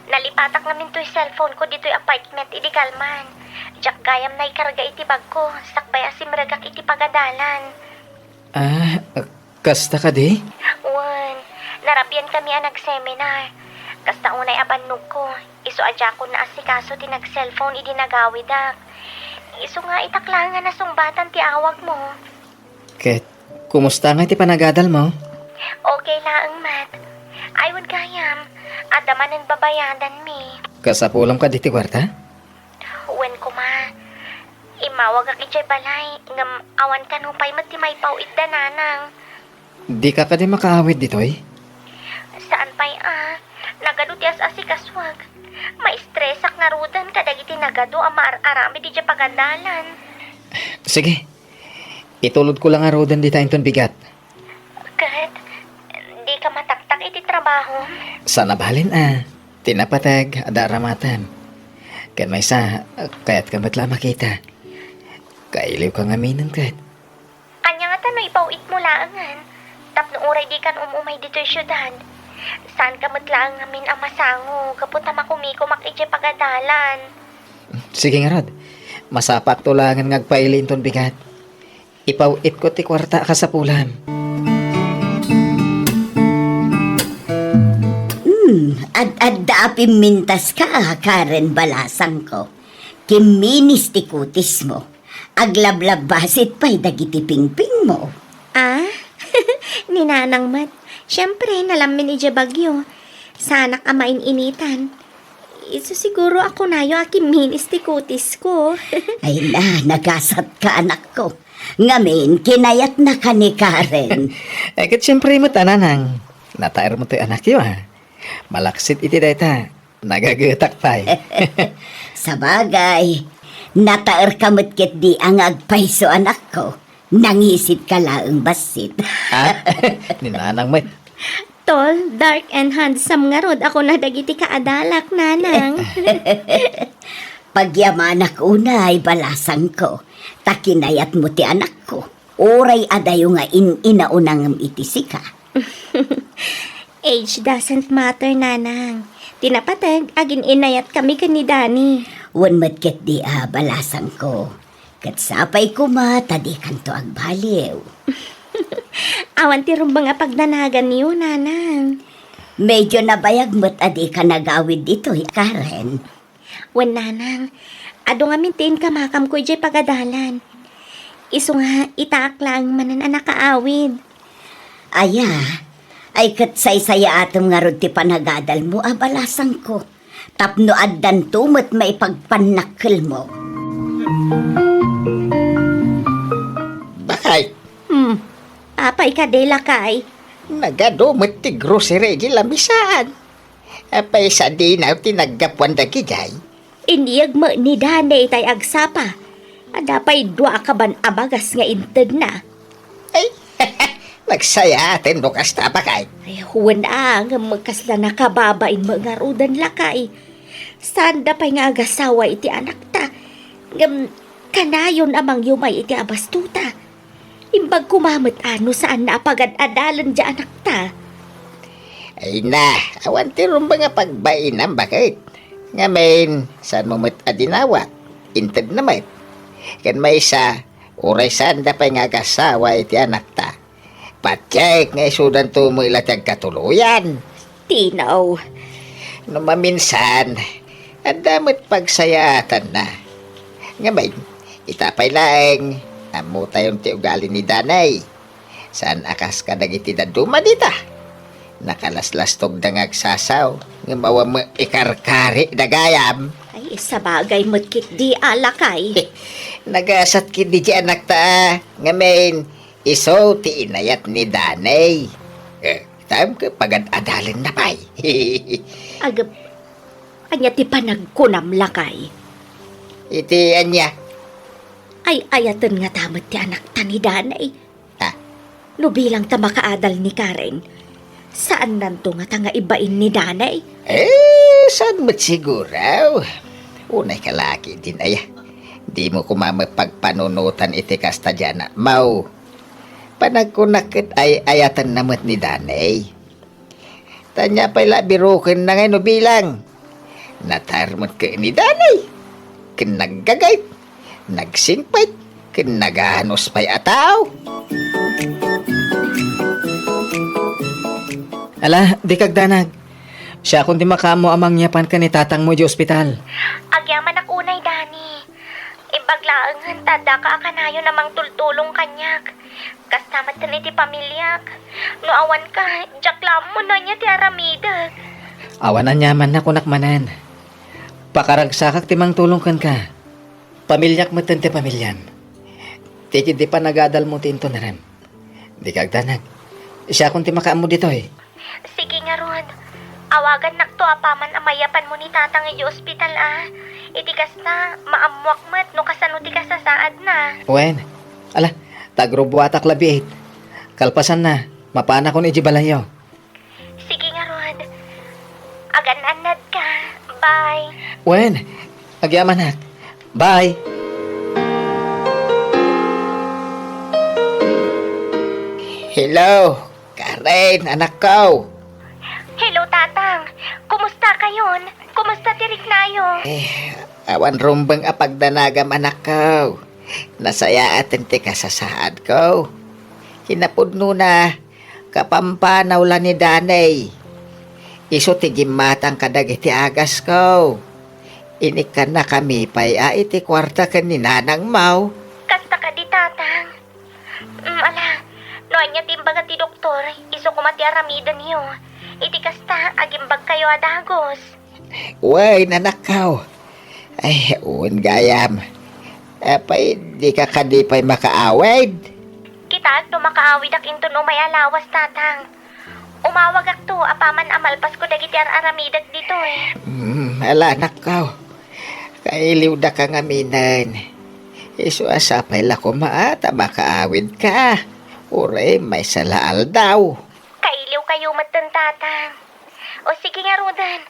Nalipatak namin to yung cellphone ko dito yung apartment, idi kalman. Jack gayam na ikarga iti bag ko, sakbay asim ragak iti pagadalan. Kasta ka di? Wan, narabyan kami ang nag-seminar. Kasta unay abannog ko, iso adya ko na asikaso ti nag-cellphone idi nagawidak. Iso nga itaklangan na sumbatan ti awag mo. Ket, kumusta nga iti panagadal mo? Okay laang, Mat. Aywan gayam, adaman ang babayadan mi. Kasapulam ka diti kwarta? Wen ko ma, imawag ak ijay balay, ngam awan ka nupay matimay pauit da nanang. Di ka di makaawit ditoy? Saan pa'y nagado ti as-asikaswag. Maistresak nga rudan kadagiti nagado ang arami di dya pagandalan. Sige, itulod ko lang arodan di tayong ton bigat. Kat, di ka mataktak iti trabaho. Sana balin tinapatag, adaramatan. Kan may sa, kaya't ka matla makita. Kailiw ka nga minan kat. Anya nga tanong ipauit mo laangan. Tapno uray di kan umumay dito yung syudad. Saan ka matlaang ngamin ang masango, kapunta makumiko makidya pagadalan. Sige nga Rod, masapak tulangan ngagpailin ton bigat. Ipauit ko ti kwarta ka sa pulam. Ad-api mintas ka, Karen Balasang ko. Kiminis ti kutis mo. Aglablab basit pa'y dagiti pingping mo. Ninanang Mat. Siyempre, nalamin iti bagyo. Sana ka main-initan. Iso siguro ako na yung aking minis ti kutis ko. Ay na, nagasat ka anak ko. Ngamin, kinayat na ka ni Karen. Kat siyempre mo tananang. Natair mo to anak yo Malaksit iti dayta. Nagagatak pa'y. Sa bagay, nataer kamot ket di ang agpaiso anak ko. Nangisit ka laang basit. Ninanang may. Tall, dark, and handsome nga rod. Ako na dagiti kaadalak, nanang. Pagyamanak unay balasang ko. Takinayat mo ti anak ko. Oray adayo nga inaunang itisika. Age doesn't matter, nanang. Tinapatag, agin inayat kami ni Dani. Wan matket di balasang ko. Katsapay ko tadi kanto agbaliw. Awan ti rumbang pagnanagan niyo, nanang. Medyo nabayag mo't adi ka nagawid dito, Karen. Wan, nanang. Ado nga mintin ka makam ko ijay pagadalan. Iso nga itaak lang manan anak kaawid. Aya, ay katsaysaya atom nga rod ti panagadal mo, balasang ko. Tapno addan tumot maipagpanakil mo. Bakay, Apay ka de lakay. nagadumot ti grocery di lamisaan. Apay sa dinaw tinaggapuan da kijay. Indiyag mo ni Dani tay agsapa. Adapay dua ka ban abagas nga inted na. Ay, nagsaya atin bukas ta bakay. Ay, huwan nga magkasla nakababain mga rudan lakay. Sanda pa'y nga agasawa iti anak ta. Ngam, kanayon amang yumay iti abastuta. Imbag kumamot saan na apagad-adalan dya anak ta. Ay na, awan ti rumba nga pagbainam bakit. Ngamin, saan mo mat adinawa? Inted naman. Kan may isa, uray sanda pa nga agasawa iti anak ta. Patyek nga isudan to mo ilatag katuluyan. Tinaw. No maminsan, ang damot pagsayatan na. Ngayon, itapay lang, amo tayong ti ugali ni Danay. Saan akas ka dagiti daduma dita? Nakalaslas-tog dangag sasaw, nga mawa mo ikarkari dagayam. Ay, sa bagay mo't kit di alakay. Nagasat kid di anak ta, ngayon, iso ti inayat ni Danay. kitam ka pagad-adalin na pa'y. Agap, anya ti panagkunam lakay. Iti anya. Ay ayatan nga tamat ti anak ta ni Danay. Ah. No bilang ta makaadal ni Karen, saan nanto nga ta nga ibain ni Danay? Saan mo't siguraw? Unay kalaki din ay. Di mo kumamapagpanunutan iti kasta dyan na mau. Panagkunakit ay ayatan namot ni Danay. Tanya pa'y labirukin na ngayon bilang. Natarmot ka ni Danay. Kinaggagay. Nagsingpit. Kinaganos pa'y ataw. Ala, di kagdanag. Siya kundi makamo amang yapan ka ni tatang mo di ospital. Agyaman ak unay, Dani. Ibaglaangan tada ka akanayo namang tultulong kanyak. Kastamat ka ti pamilyak. No awan ka, jaklam mo na niya ti aramidag. Awanan yaman na kunakmanan. Pakaragsakak timang tulong kan ka. Pamilyak mo ti pamilyan. Tiki di pa nagadal mo tinto na rin. Di kagdanag. Siya kundi makaamo dito eh. Sige nga, Rod. Awagan nakto apaman amayapan mo ni tatang i ospital Itikas na, maamuak mat no kasano ti kasasaad na. Wen, ala, tagrubuatak labi 8. Kalpasan na, mapana ko ni Jibalayo. Sige nga, Rod. Agananad ka. Bye. Wen, agyaman na. Bye. Hello, Karen, anak ko. Hello, tatang. Kumusta kayon? Kumusta tirik nayo? Awan rumbang apagdanagam anak ko. Nasaya atin ti kasasaad ko. Hinapudno na, kapampanaw lang ni Danay. Iso ti gimatang kadag iti agas ko. Inikan na kami pa'y iti kwarta ka ni Nanang Mau. Kasta ka di, tatang. Ala, noan niya timbaga ti doktor, iso kumati aramida niyo. Iti kasta, agimbag kayo adagos. Uy, nanakaw. Ay, uwan gayam. Pa'y di ka kadipay makaawid. Kita to makaawid ak into no may alawas, tatang. Umawag ak to, apaman amalpas ko dagiti aramidag dito eh. Ala, nakaw. Kailiw da ka nga minan. Isu asapay la ko maata makaawid ka. Ure, may salaal daw. Kailiw kayo matan, tatang. O sige nga, Rodan.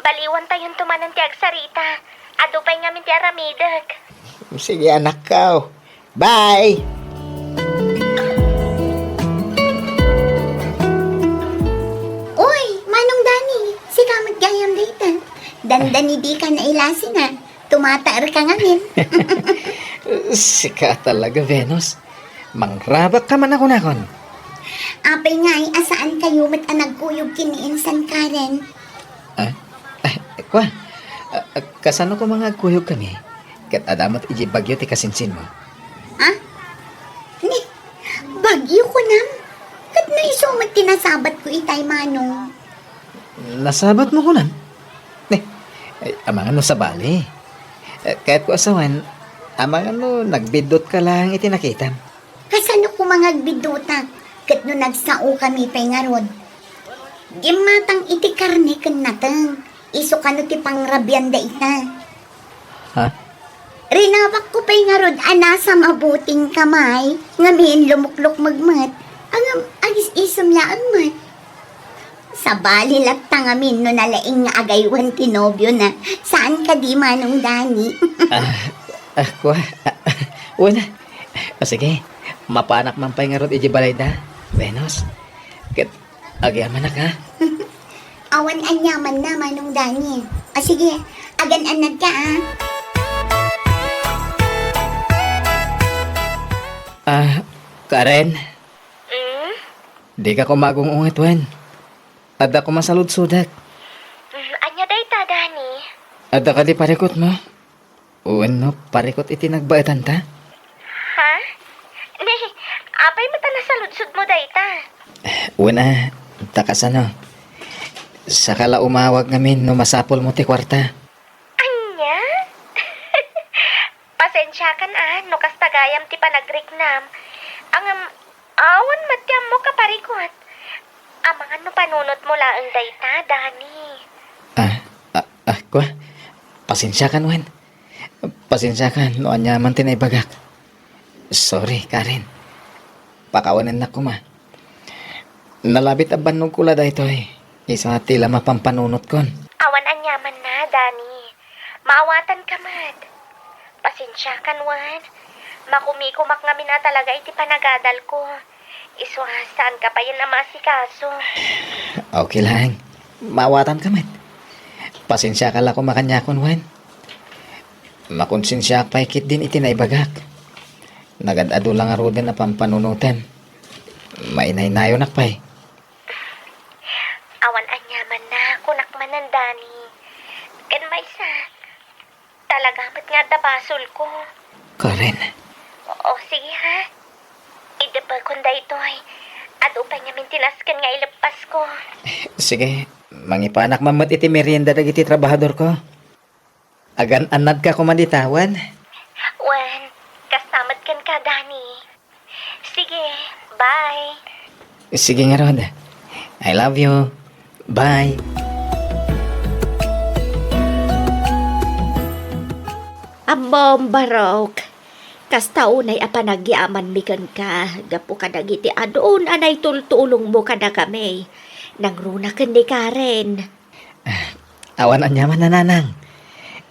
Baliwan tayong tumanan ti agsarita. Ado pa'y ngamin ti aramidag. Sige, anak ko. Bye! Uy, Manong Dani, si kamot gayam dito. Dandani di ka na ilasin Tumataar ka ngamin. Sika talaga, Venus. Mangrabak ka man ako nakon. Apay nga'y asaan kayo mat nagkuyog kiniinsan Karen. Kwa, kasano ko mga kuyog kami? Kat adamat iji bagyo ti kasinsin mo. Ni, bagyo ko nam. Kat na isumat tinasabat ko itay Manong. Nasabat mo ko nan? Amangan mo sa bali. Kahit ko asawan, amangan mo nagbidot ka lang itinakitam. Kasano ko mga biduta. Kat no nagsao kami pay nga rod. Gimatang iti karne kan natang. Iso kano ti pangrabyan da ita. Ha? Rinawak ko pa'y nga rod, sa mabuting kamay, ngamin lumuklok magmat, ang agis isom laang mat. Sa bali latta ngamin no nalaing nga agaywan tinobyo na, saan ka di Manong Dani? Kwa, una. Sige, mapanak man pa'y nga rod iji balay da, Venus. Kat, agyaman na ka. Awan anyaman na Manong Dani. Sige, agan-anad ka Karen, di ka kumagong ungit, Wen. Ada ko masalud-sudak. Anya day ta, Dani? Ada ka di parikot mo. Wen no, parikot iti nagbaetan ta. Ha? Ni, apay mata sa ludsud mo day ta? Wen takasano. Sakala umawag ngamin no masapol mo ti kwarta. Anya? Pasensya kan no kastagayam ti panagriknam. Ang awan matyam mo kaparikot. Amangan no panunot mo laang dayta, Dani. Kwa? Pasensya ka, Wen. Pasensya ka, noon niya man tinaybagak. Sorry, Karen. Pakawanan na ko, ma. Nalabit ang banong kula dahito eh. Isa tila mapampanunot kon. Awan anyaman na, Dani. Maawatan ka man. Pasensya kan, Wan. Makumikumak nga mina talaga iti panagadal ko. Saan ka pa yun na masikaso? Okay lang. Maawatan ka, man. Pasensya ka lang kung makanyakon, Wen. Makonsensya pa ikit din itinaybagak. Nagadado lang aro din na pampanunutan. Mainay-nayo nakpay. Awan anyaman na, kunak manan, Dani. Kan may sa. Talaga ba't nga dabasol ko? Karen, Oo, sige ha. Idapa kunda ito ay. Ado pa niya mintinaskan nga ilapas ko. sige. Mangipanak mamat iti merienda dagiti trabahador ko. Agan anad ka kumanditawan. Wan, kastamat kan ka, Dani. Sige, bye. Sige nga, Rod. I love you. Bye. Amom barok. Kasta unay apanagyaman mikan ka. Gapo ka dagiti adoon anay tultulong mo kada kami. Nangruna kan ni Karen. Awan anyaman na nanang.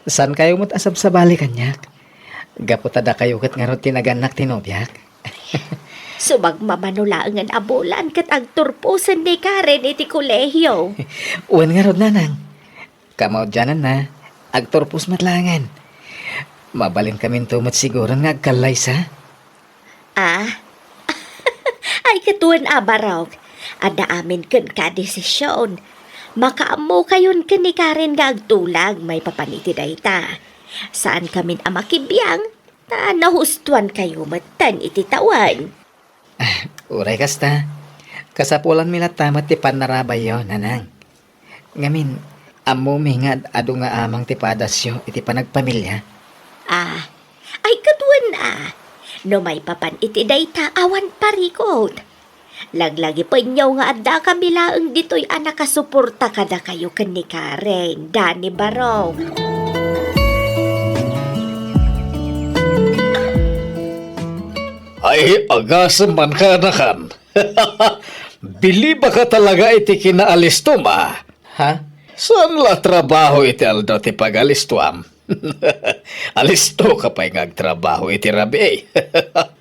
San kayo mo't asab sa bali kanyak? Gaputada kayo kat nga ron tinaganak tinobyak. Sumagmamanulaan abulan kat agturpusan ni Karen iti kolehiyo. Uwan nga ron nanang. Kamaw dyanan na. Agtorpus matlangan. Mabalin kami tumot siguro nga agkalay sa. Ay katuan abarok. Ada amin kan ka desisyon. Makaamo kayon kan ni Karen nga agtulag may papaniti dayta. Saan kami amakibiyang ta nahustuan kayo matan iti tawan. Uray kasta. Kasapulan mila tamat ti panarabay yo, nanang. Ngamin, amo mingad ado nga amang ti padasyo iti panagpamilya. Ay katuan na. No may papan iti dayta awan parikot. Laglagi pa inyaw nga adda kamilaang dito'y anakasuporta kada kayo kan ni Karen, Dani Barong. Ay, agasam man ka na kan. Bili ba ka talaga iti kinaalistom, Ha? Saan la trabaho iti aldo ti pag-alistom? Alisto ka pa'y ngagtrabaho iti rabi.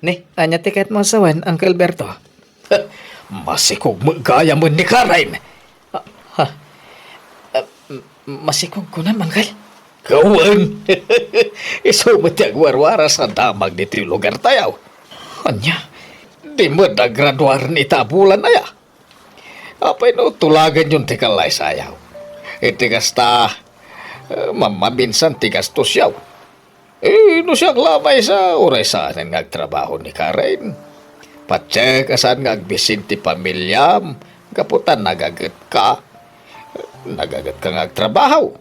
Ni, anya tiket mo sawan, Uncle Berto. Masikog magaya mo ni Karen. Masikog ko na, Uncle. Kawan. Isumati agwarwara sa damag dito yung lugar tayaw. Anya, di mo nagraduar ni tabulan aya. Apay no, tulagan yung tikalay sayaw. Itigas ta, mamabinsan tigas to siyaw. No siyang lamay sa oray saan nga agtrabaho ni Karen. Patsek asan nga agbisin ti pamilyam, kaputan nagagat ka. Nagagat ka nga agtrabaho.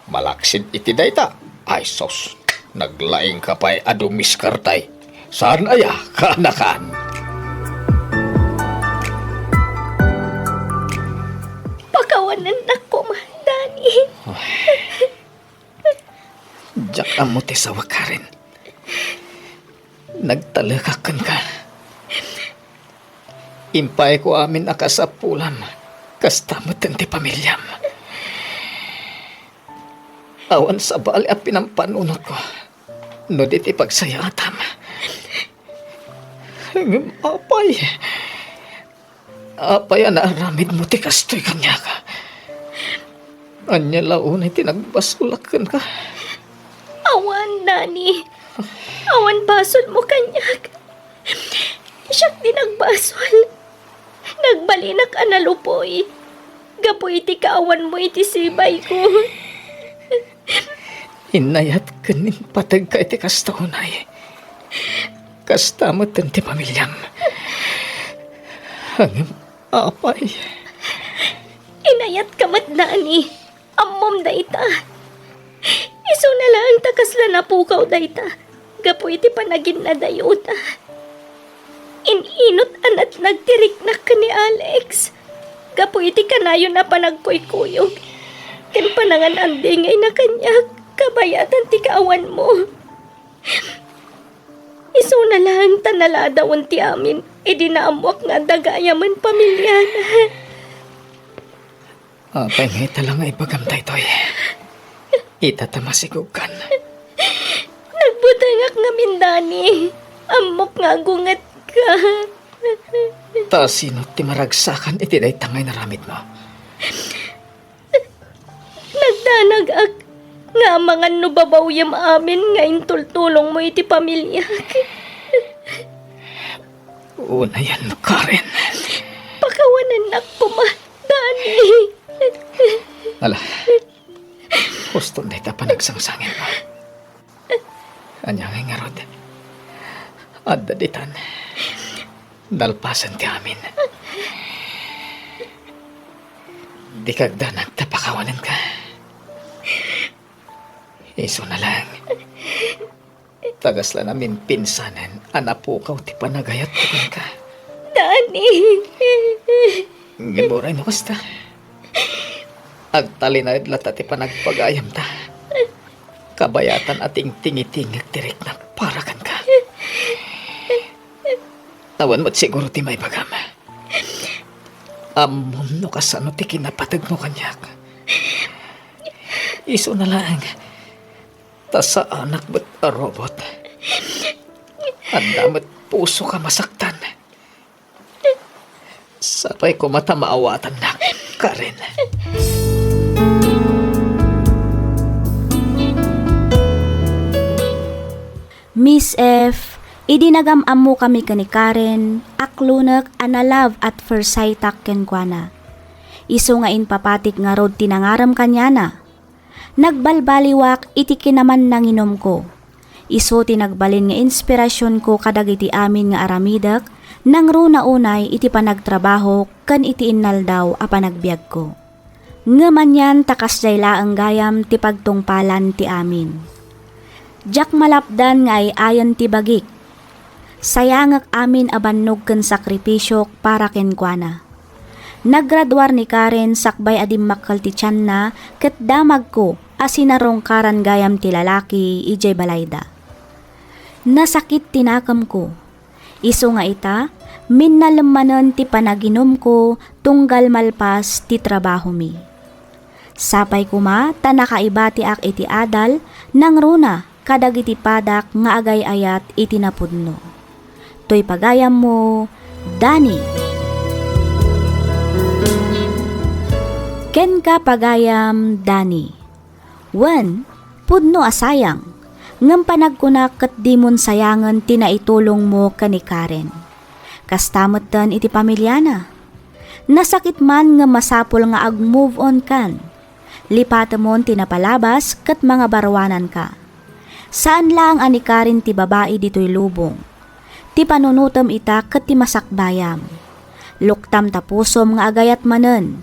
Malaksid iti dayta. Ay sos, naglaing ka pa'y adumiskartay. Saan aya kanakan? Pakawanan na ko, Dani. Diyak amo ti sawa Karen. Nagtalakakan ka. Impay ko amin akasapulam. Kastamot ti pamilyam. Awan sa bali a pinampanunot ko. No diti pagsayatam. Apay. Apay na aramid mo ti kastoy kanya ka. Anya launay tinagbasulakan ka. Awan, Dani. Awan basol mo kanyak. Siyak din nagbasol. Nagbalinak analupoy. Gapoy iti kaawan mo iti sibay ko. Inayat kanin patag ka iti kastahunay. Kastamot ti pamilyam. Hangim apay. Inayat kamat, Dani. Ammom dayta. Iso na lang takasla na pukaw dayta. Gapoy iti panagin na dayuta. Ininot anat nagtirik na ka ni Alex. Kapo iti kanayo na panagkuykuyog. Ken panangan anding ay na kanya, kabayatan ti kaawan mo. Iso na lang tanaladawan ti amin, idinaamuak nga dagayaman pamilya na. Apay nga italang nga ipagamtay to'y. Itatamasigog kan. Nagbutangak nga mindani, amok nga gungat ka. Ta sino ti maragsakan iti day tangay na ramid mo. Nagdanagak nga mga nubabawyam amin nga intultulong mo iti pamilya. Una yan, Karen. Pakawanan na kuma, Dani. Ala, gusto na ita panagsangsangin mo. Anyang nga rod. At daditan, dalpasan ti amin. Di kagda nagtapakawanan ka. Iso na lang. Tagas lang namin pinsanan, anapukaw ti panagayat ko ka. Dani. Giburay mo kasta. Agtali na idlat at ipanagpagayam ta. Kabayatan ating tingitingag direk na parakan ka. Awan mo't siguro ti may bagama. Amom no kasano ti kinapatag mo kanyak. Iso na lang. Ta sa anak ba't a robot. At damat puso ka masaktan. Sapay ko mata maawatan na, Karen. Miss F, idinagam-am mo kami kani Karen, aklunak love at first sight ken kwa na. Iso nga inpapatik nga rod tinangaram kanya na. Nagbalbaliwak iti kinaman nang inom ko. Iso tinagbalin nga inspirasyon ko kadag iti amin nga aramidak, nang runa unay iti panagtrabaho kan iti innal daw a panagbiag ko. Ngaman yan takas jayla ang gayam ti pagtungpalan ti amin. Jak malapdan nga ay ayan ti bagik. Sayangak amin abannog ken sakripisyo para ken kuana. Naggraduar ni Karen sakbay adim makkal ti tiyan na ket damag ko asinarong karan gayam ti lalaki ijay balayda. Nasakit tinakam ko. Iso nga ita, minnalemanan ti panaginom ko tunggal malpas ti trabaho mi. Sapay kuma, tanakaiba ti ak iti adal, nang runa, kadag iti padak nga agay-ayat iti napudno. To'y pagayam mo, Dani. Ken ka pagayam, Dani. 1. Pudno asayang. Ngam panagkunak kat di mon sayangan tinaitulong mo kani Karen. Kastamot tan iti pamilyana. Nasakit man nga masapol nga ag-move on kan. Lipata mon tinapalabas kat mga barwanan ka. Saan lang ani Karen ti babae dito'y lubong. Ti panunutom ita kat ti masakbayam. Luktam tapusom nga agayat manen.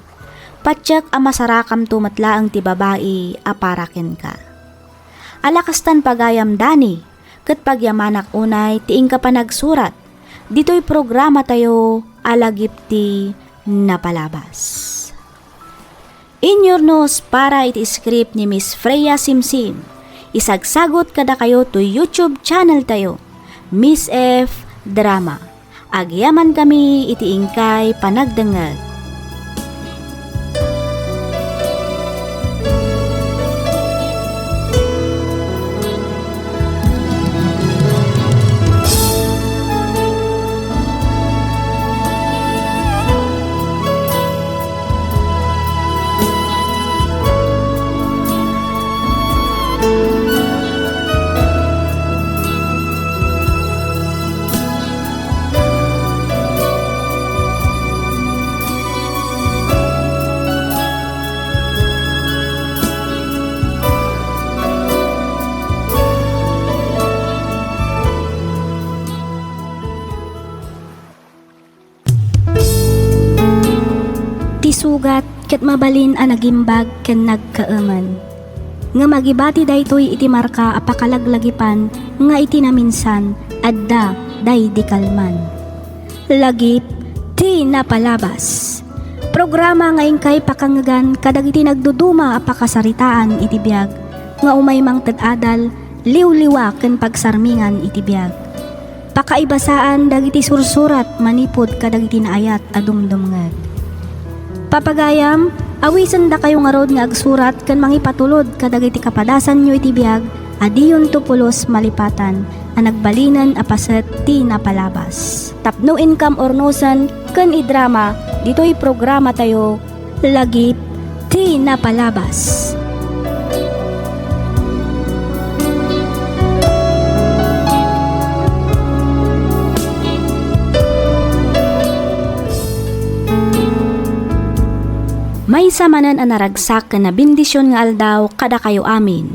Patyak a masarakam tumatlaang ti babae aparaken ka. Alakastan pagayam Dani, kat pagyamanak unay tiing ka pa nagsurat. Dito'y programa tayo alagipti napalabas. In your nose para iti script ni Miss Freya Simsim. Isagsagot kada kayo to YouTube channel tayo, Miss F Drama. Agyaman kami iti ingkay panagdengag. Sugat ket mabalin a nagimbag ken nagkaaman. Nga magibati daytoy iti marka apakalaglagipan nga iti naminsan adda day di kalman. Lagip ti napalabas. Programa ngayon kay pakangagan kadagiti nagduduma a pakasaritaan iti biyag nga umay mang tad-adal liwliwa ken pagsarmingan iti biyag. Pakaibasaan dagiti sursurat manipod kadagiti naayat a dumdumngeg. Papagayam, awisan da kayo nga rod nga agsurat ken mangipatulod kadagiti kapadasan nyo iti biyag adiyon tupulos malipatan a nagbalinan a paset ti napalabas. Tapno income ornosan ken idrama dito'y programa tayo lagip ti napalabas. May samanan a naragsak ken na bendisyon nga aldaw kada kayo amin.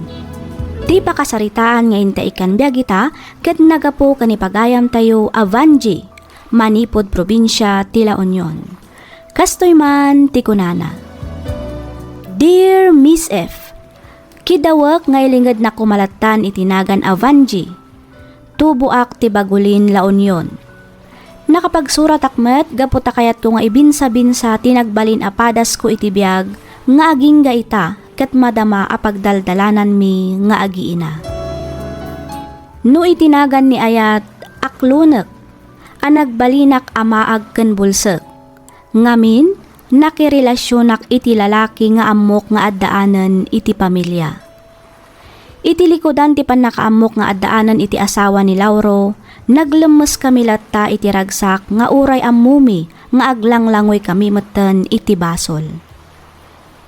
Ti pakasaritaan nga inta ikan biyagita ket nagapo kanipagayam tayo Avanji, manipod probinsya ti La Union. Kastoy man ti kunana. Dear Miss F, kidawak nga ilingad na kumalatan itinagan Avanji, tubuak ti Bagulin La Union. Nakapagsurat akmet gaputa kayat ko nga ibinsa-binsa tinagbalin apadas ko iti biyag nga aging gaita ket madama apagdaldalanan mi nga agiina. No itinagan ni ayat aklunek a nagbalinak amaag ken bulsek. Ngamin nakirelasyonak iti lalaki nga amok nga addaanan iti pamilya. Iti likodan ti panakaamok nga addaanan iti asawa ni Lauro, naglemes kami latta iti ragsak nga uray ammumi nga aglanglangoy kami metten iti basol.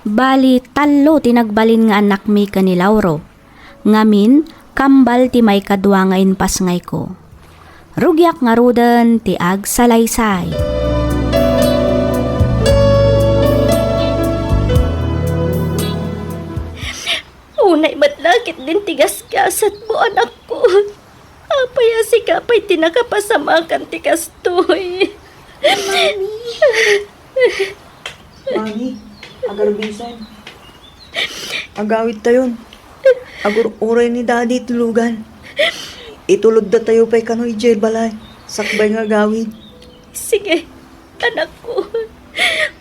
Bali tallo tinagbalin nga anak mi ni Lauro. Ngamin kambal ti may kadwa nga inpas ngay ko. Rugyak nga ruden ti ag salaysay. Unay matlakit din tigas-gasat mo, anak ko. Apaya si kapay tinakapasamakan tigas to'y. Mami, agar bisan. Agawit tayon. Agur oray ni daddy tulugan. Itulod da tayo pa'y kano ijay balay. Sakbay nga gawid. Sige, anak ko.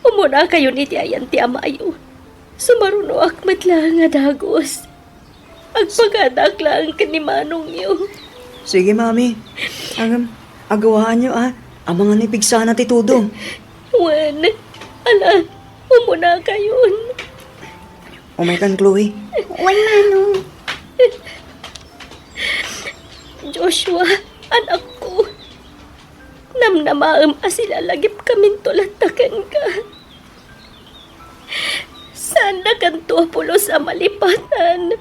Umuna kayo ni tiayan ti amayo. Sumaruno akmat lang nga dagos. Agpagadak lang kanimanong niyo. Sige, mami. Agawaan nyo, ah. Ang mga nipigsana ti Tudo. Wan, ala, umuna kayo. Umay kan, Chloe. Wan manong. Joshua, anak ko. Namnamaam asila lagip kaming tulatakan ka. Sana kanto pulo sa malipatan.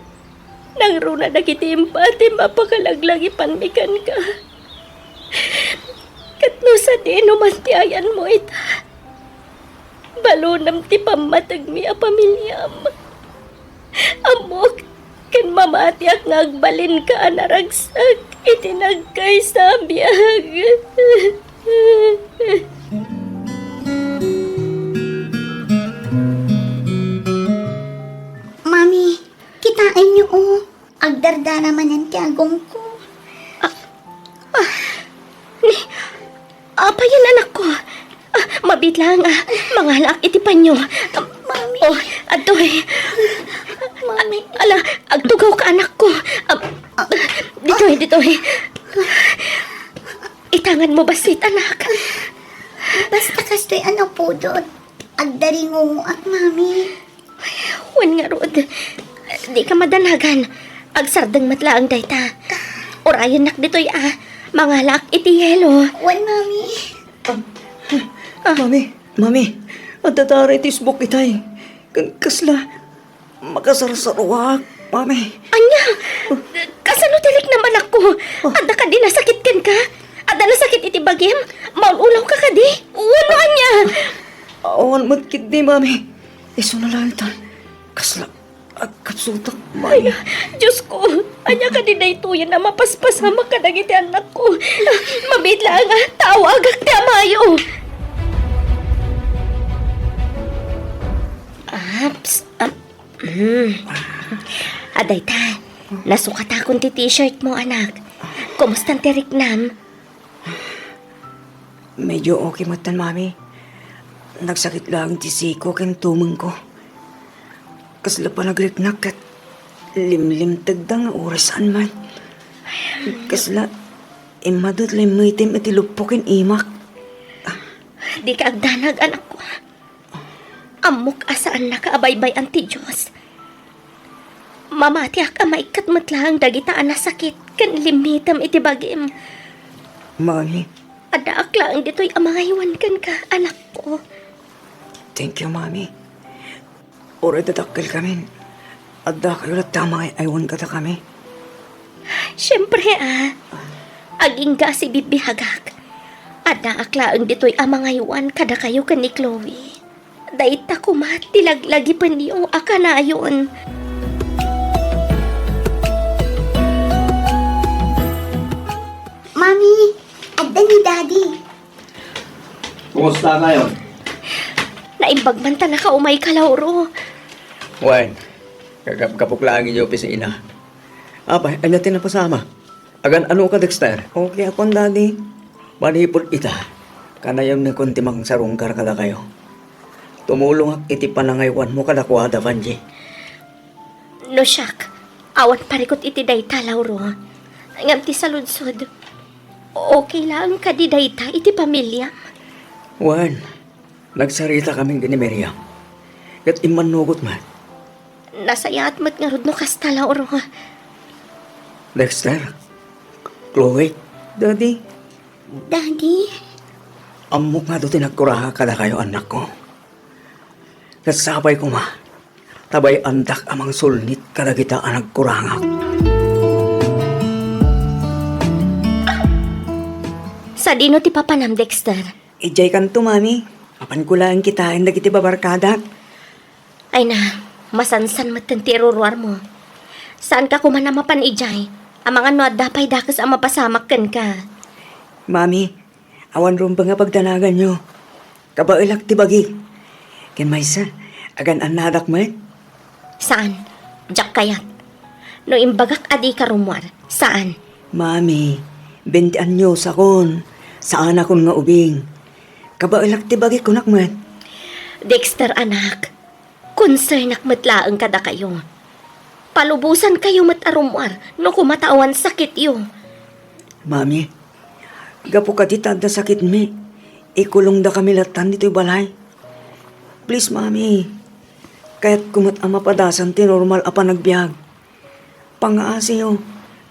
Nang runa nakitimpa ti mapakalaglagipan mikan ka. Katno sa dino mantiayan mo ita. Balunam ti pamatag mi a pamilyam. Amok ken mamatiak nga agbalin ka anaragsak itinagkay sa biyag. Mami, kitain niyo Agdarda naman ang tiyagong ko. Apa yan, anak ko? Mabit lang, mga anak, itipan nyo. Mami. Oh, adoy. Mami. Ala, agtugaw ka, anak ko. Ditoy. Itangan mo basit, anak. Basta kastoy ano po doon. Agdaringo at mami. Wan nga, Rod. Di ka madanagan. Agsardang matlaang dayta. Orayan nak ditoy, mga lak iti yelo. Wan mami. Mami. Adadari ti isbok itay. Kasla. Makasarsaruak, mami. Anya, kasano tilik naman ako? Ada ka di nasakit kan ka? Ada nasakit iti bagim? Maululaw ka ka di? Uno anya? Awan matkit di, mami. Iso na lang ito. Kasla. Agkapsutak, mami. Diyos ko, anya ka di na ituyan na mapaspasama ka na iti anak ko. Mabit lang, tawagak ti amayo. Aday ta, nasukat akong ti t-shirt mo, anak. Kumusta ang tirik nam? Medyo okay matan, mami. nagsakit lang ti siko ken tumeng ko. Kasla pa nagriknak kat limlim tagda nga orasan man. Kasla, imadot limitim iti lupukin imak. Di ka agdanag, anak ko. Amok asaan nakaabaybay ang ti Diyos. Mamati ak amay katmatlang dagitaan na sakit kan limitam iti bagim. Mami, Ada aklang dito'y amangaywan kan ka, anak ko. thank you, Mami. Oray dadakkel kami. Adda kayo na tama aywan kata kami. Siyempre aging ga si bibihagak. Ada aklang dito'y amangaywan kada kayo kan ni Chloe. Daita kumat tilaglagi pa niyo akanayon. Mami, adda ni Daddy. Kumusta ngayon? Naimbagman ta na ka umay kalawro. Wan, kapuklaan niyo opisina. Abay, ay natin na pasama. Agan ano ka, Dexter? Okay akong daddy. Manipol ita. Kanayam na kuntimang sarungkar kada kayo. Tumulong ak iti panangaywan mo kadakwada, Vanji. No siyak, awan parikot iti dayta lawro. Ngam ti saludsod. Okay lang ka di dayta iti pamilya. Wan, nagsarita kaming ni Miriam. Kat imanugot man. Nasayat mat nga rod no kasta lawro. Dexter, Chloe, daddy, Daddy? amok nga doon tinagkuraha kada kayo anak ko. Kasabay ko ma, tabay andak amang sulnit kada kita ang nagkurangak. Sa dino ti papanam, Dexter. Ijay kanto, mami. Apan ko lang kitain na kiti babarkadak. Ay na, masansan matan ti ruruar mo. Saan ka kumana mapan ijay? Ang mga no dapay dakas ang mapasamak kan ka. Mami, awan ron ba nga pagdanagan nyo? Kabailak ti bagi. Ken maysa, agan anadak mo. Saan? Diyak kayat. No imbagak adi ka rumwar. Saan? Mami, 20 anyos akon. Saan akon nga ubing. Kabailak ti bagi kunak mo. Dexter anak, concern matlaang kada kayo. Palubusan kayo matarumwar no kumatawan sakit yo. Mami, gapo ka di tanda sakit mi. Ikulong da kami latan dito'y balay. Please, mami. Kaya't kumat ama padasan ti normal apa nagbiag. Pangaasiyo,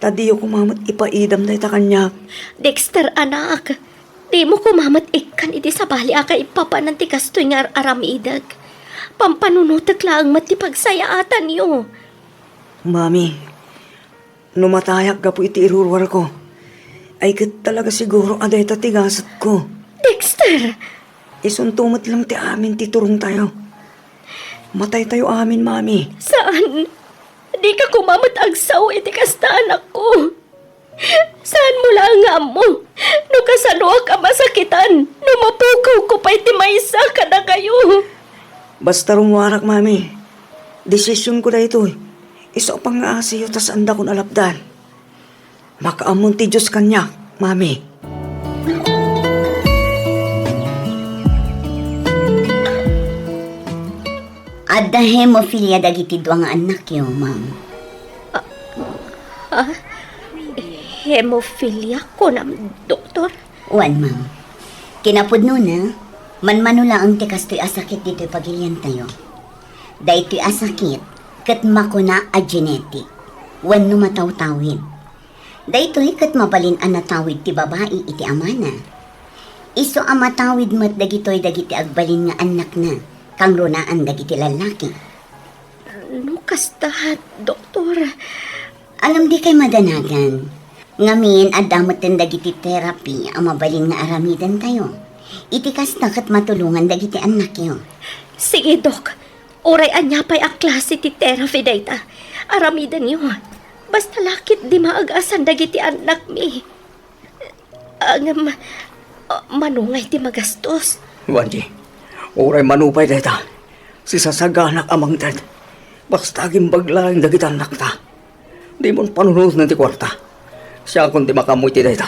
tadiyo kumamat ipaidam na ita kanya. Dexter anak, di mo kumamat ikan iti sabali aka ipapanan ti kastoy nga aramidag. Pampanunutak lang mati pagsayaatan yo. Mami, numatayak gapo iti irurwar ko. Ay kat talaga siguro aday tatigasat ko. Dexter! Isuntumot lang ti amin ti turong tayo. Matay tayo amin, mami. Saan? Di ka kumamat agsaw iti kasta anak ko. Saan mo lang nga mo? No kasano ka masakitan? No mapukaw ko pa iti maysa ka na kayo. Basta rumwarak, mami. Desisyon ko na ito. Iso pang aasiyo tas anda ko nalapdan. Makaamon ti Diyos kanya, mami. Adda hemophilia dagiti duwa nga anak yo, ma'am. Hemophilia ko na, doktor. Wan, ma'am. Kinapudno na, manmanula ang tikastoy asakit dito'y pagilian tayo. Dahito'y asakit, kat makuna a genetic. Wan no matawtawid. Dahito'y kat mabalin ang natawid ti babae iti amana. Iso ang matawid mat dagito'y dagiti agbalin nga anak na, kang runaan dagiti lalaki. No kasta, doktor. Alam di kay madanagan. Ngamin, adamot din dagiti therapy ang mabalin nga aramidan tayo. Itikas na kat matulungan dagiti anak yo. Sige, dok. Oray anya pa'y ang klase ti therapy data. Aramidan niyo. Basta lakit di maagasan dagiti anak mi. Manungay ti magastos. Wanji, oray manupay deta. Si sasaganak amang dad. Basta gimbaglaing dagita anak ta. Di mon panunod na ti kwarta. Siya kung di makamoy ti deta.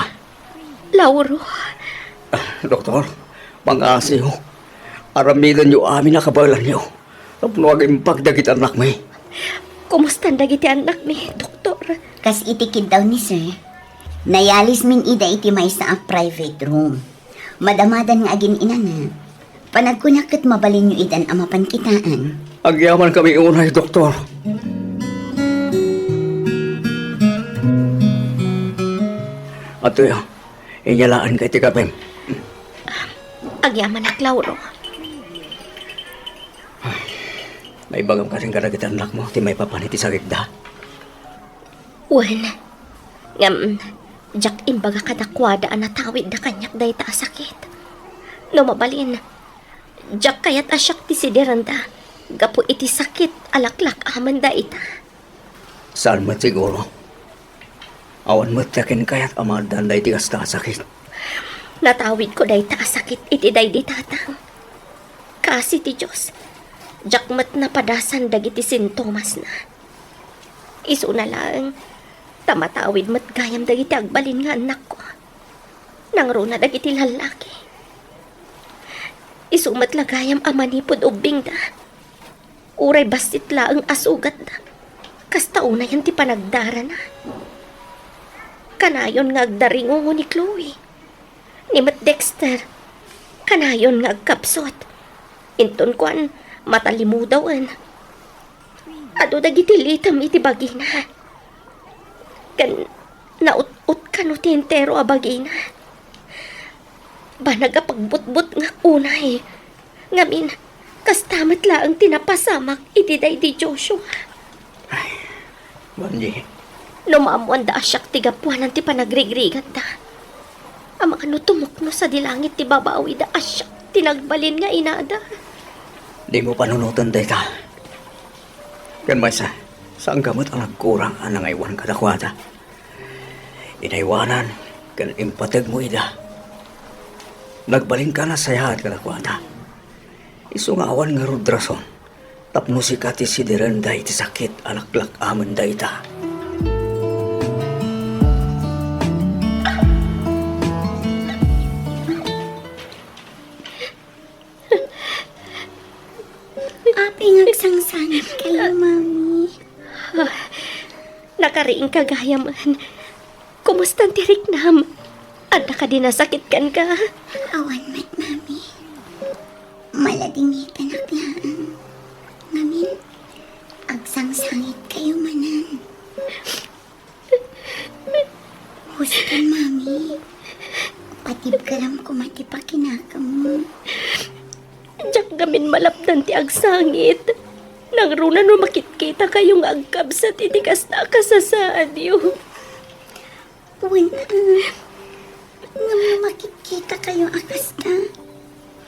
Lauro, Doktor, pang-asiyo. Aramidan nyo amin na kabalan nyo. Tapno aging pagdagit anak mo. Kumusta ang dagiti anak mi, doktor? Kas itikid daw ni sir. Nayalis min ida iti may sa private room. Madamadan nga agin ina na. Panagkunakit mabalin nyo idan ang mapankitaan. Agyaman kami unay, doktor. Ato yun, inyalaan kay Tikapem. Agyaman na Clauro. May bagam kasing karagitan anak mo, ti may papaniti sa gigda. Wen, jak imbaga kadakwada ang natawid na kanyak dahi ta sakit. No mabalin, jak kayat asyak ti sideranda, gapu iti sakit alaklak aman da ita. Saan mo siguro? Awan mo tiyakin kayat amaldan dahi ti kasta sakit. Natawid ko dahi ta sakit iti dahi di tatang. Kasi ti Diyos, jak mat napadasan dagiti sintomas na. Isu na lang, tamatawid mat gayam dagiti agbalin nga anak ko. Nangro na dagiti lalaki. Isu mat lagayam amanipod ubing da. Uray basit la ang asugat da. Kasta una yan ti panagdara na. Kanayon nga agdaringongo ni Chloe. Ni Matt Dexter. Kanayon nga agkapsot. Inton kuan matalimudawan. Ado dagiti litam iti bagina. Kan naut-ut kano ti entero a bagina. Ba nagapagbutbut nga unay. Ngamin, kastamat laang tinapasamak iti day di Joshua. Banji, Numamuan da asyak ti gapuanan ti panagrigrigan da. Ang mga nutumukno sa dilangit ti babawi da asyak tinagbalin nga inada. di mo panunutan dahi ta. Kan maysa, saan gamot ang nagkurang ang nangaywan kadakwada? Inaywanan, kan impatag mo ida. Nagbaling ka na sayahat kadakwada. Isungawan nga rudrason. Tapno si kati sidiran dahi ti sakit alaklak aman dahi ta. Aping agsangsangit kayo, mami. Nakariing kagayaman. Kumusta ang tirik nam? Anda ka din nasakit kan ka? Awan mat, mami. Maladingitan aklaan. Ngamin, agsangsangit kayo manan. Huston, mami. Patib ka lang kumatipakinaka mo. Diyak gamin malapdan ti agsangit. Nang runa no makitkita kayong agkabsat iti kasta kasasaan yun. Wala. Nga makikita kayo akasta.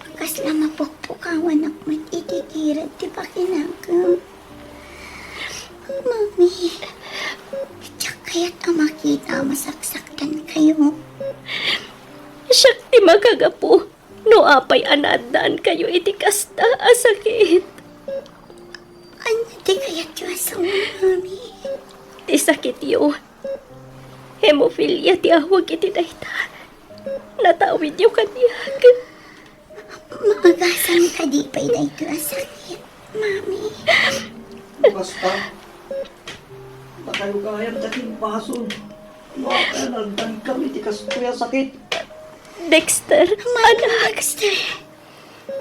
Akas lang mapukpukawan akmat ititirat ti pakinakam. Mami, tiyak kaya't ang makita masaksaktan kayo. Siyak ti magagapo. No apay anadaan kayo iti kasta asakit. Ano di kaya't yung asawa, mami? Ti sakit yun. Hemophilia ti awag iti dayta. Natawid yung kaniyag. Maagasan ka di pa'y na ito ang sakit, mami. Basta, bakayo kayang taking bason. Makanaldan kami ti kastuya sakit. Dexter, anak. Dexter,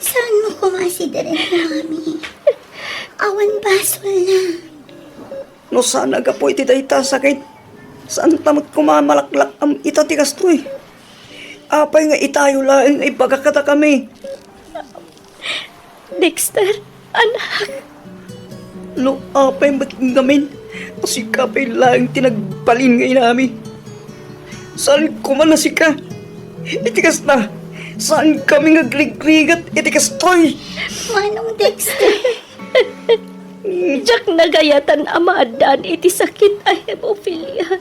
saan mo kumasidarin, mami? Awan basol na. No sana ka po iti dayta sakit. Saan tamot kumamalaklak ang ita ti kastoy? Apay nga itayo lang ay bagakata kami. Dexter, anak. No apay matgamin. Pasikapay lang tinagbalin ngayon namin. Saan kuman na sika? Itikas na. Saan kami ngagligrigat? Itikas toy. Manong Dexter, Diyak nagayatan amadaan iti sakit ay hemophilia.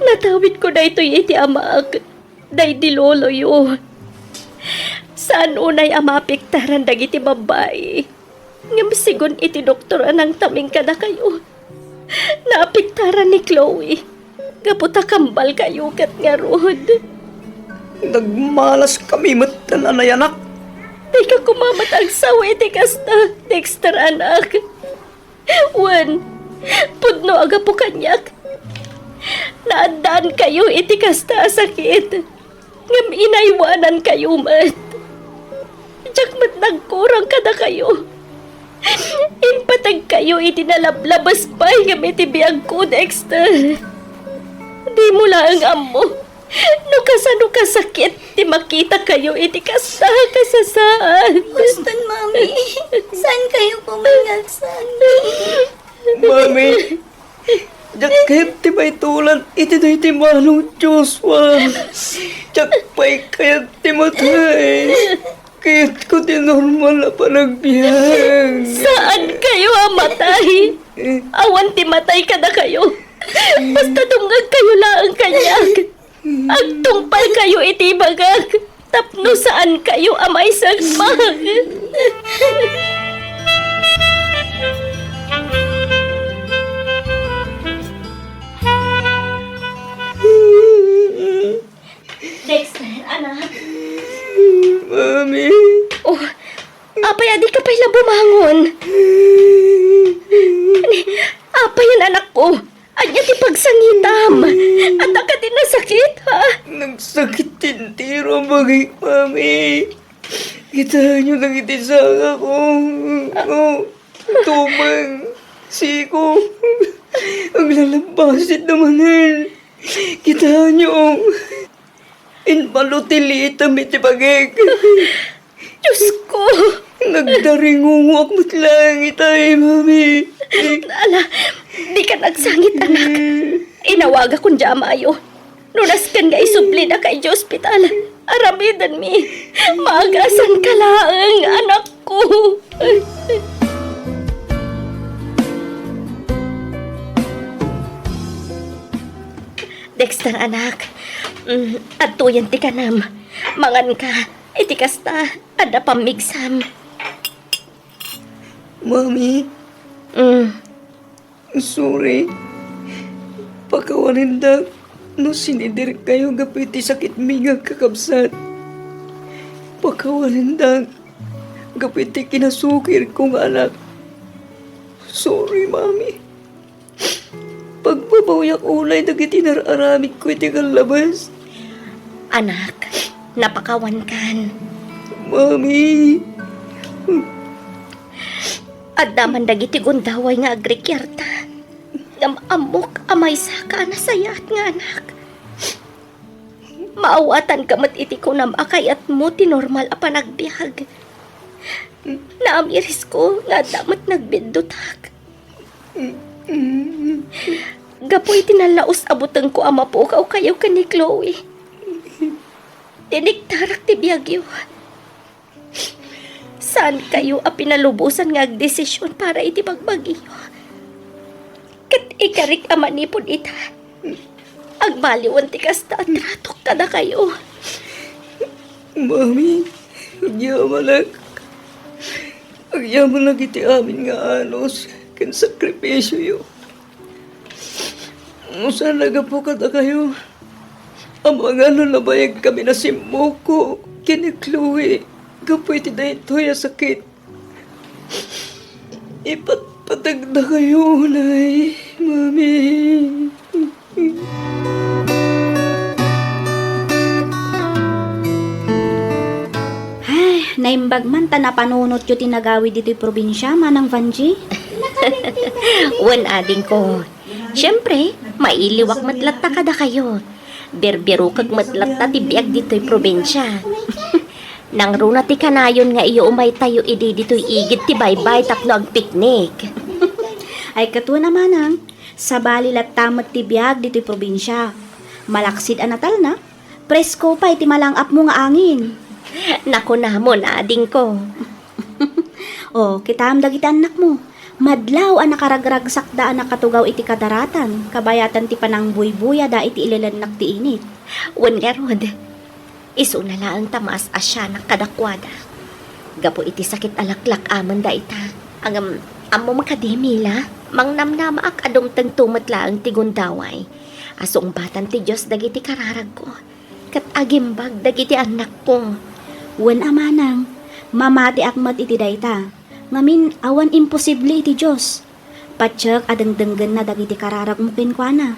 Natawid ko na ito'y iti amaag. Day di lolo yun. Saan unay amapiktaran dagiti babae? Ngam sigon iti doktora ng taming kada kayo. Naapiktaran ni Chloe. Gaputa kambal kayo kat nga rod. Nagmalas kami matan anayanak. Di ka kumamat ang sawi, di kasta, Dexter anak. Wan, pudno aga po kanyak. Naandaan kayo, iti kasta sakit. Ngam inaywanan kayo mat. Diyak mat nagkurang kada kayo. Impatag kayo, iti nalablabas pa, ngam iti biyag ko, Dexter. Di mo lang amo. No kasakit, di makita kayo, iti kasta kasasaan. Gustan, Mami. Saan kayo pumangalsan? Mami, jakit ti may tulan, iti na iti manong Joshua. Jakpay kayat ti matay. Kayat ko ti normal na panagbiyak. Saan kayo amatay? Awan ti matay ka na kayo. Basta dungag kayo lang kanyak. Agtungpal kayo iti bagag. Tapno saan kayo amay sagmag. Dexter, anak. Mami. Oh, apay adi ka pala bumangon. Apay yan anak ko. Anya ti pagsangitam. At ka din nasakit, ha? Nagsakit din tiro bagay, Mami. Kita nyo nang itisaka ko. Tumang. Siko. Ang lalabasit namanin. Kita nyo. Inpalutilitam iti bagay. Diyos ko. Nagdaringungok mo't lang itay, Mami. Ala, di ka nagsangit, anak. Inawaga kong jamayo. Nunas kan nga isubli na kay hospital. Aramidan mi. Maagasan ka lang, anak ko. Dexter, anak. At tuyan ti kanam. Mangan ka. Iti kasta. Ada pamigsam. Mami, sorry. Pakawanin no sinidir kayo gapiti sakit mingag kakabsat. Pakawanin gapiti kinasukir kong anak. Sorry, Mami. Pagbabawiyak ulay dagiti nararamid ko iti kalabas. Anak, napakawan kan. Mami, At daman dagiti gundaway nga agrikyarta. Ngam amok amay saka na sayat nga anak. Maawatan kamat iti ko nam akayat mo ti normal a panagbiag. Naamiris ko nga damat nagbidutak. Gapoy tinalaos abutang ko ama po kaw kayo ka ni Chloe. Tiniktarak ti biyagyo. Saan kayo a pinalubusan nga agdesisyon para iti pagbagyo? Kat ikarik a manipod ita. Agbaliwan ti kasta at tratok kada kayo. Mami, agyaman iti amin nga anos, ken sakripisyo yo. Saan nagapo kada kayo? Ang mga nabayag kami na simuko, kini Chloe, kapoy ti daytoy a sakit. Ipatpatag na kayo, Nay, Mami. Naimbag man ta napanunot yu tinagawid dito'y probinsya, manang Vanji. Wan ading ko. Siyempre, mailiwak matlatta kada kayo. Berbero kag matlatta ti biag dito'y probinsya. Nang runa ti kanayon nga iyo umay tayo idi dito'y igit ti baybay tapno ag picnic. Ay katu naman ang sa balilat tamat ti biag dito'y probinsya. Malaksid anatal na. Presko pa iti malangap mo nga angin. Naku na mo na ading ko. O, kitam dagiti anak mo. Madlaw ang nakaragragsak da ang nakatugaw iti kadaratan. Kabayatan ti panang buy-buya da iti ililanak ti init. Wan nga rod. Iso na lang tamas asya na kadakwada. Gapo iti sakit alaklak aman da ita. Ang amo makademila. Mang namnama ak adumtang tumat lang ti gundaway. Asong batan ti Diyos dagiti kararag ko. Kat agimbag dagiti anak ko. Wan amanang, Mamati akmat iti dayta. Ngamin awan imposible iti Diyos. Patsyak adengdenggen na dagiti kararag mo kenkwana.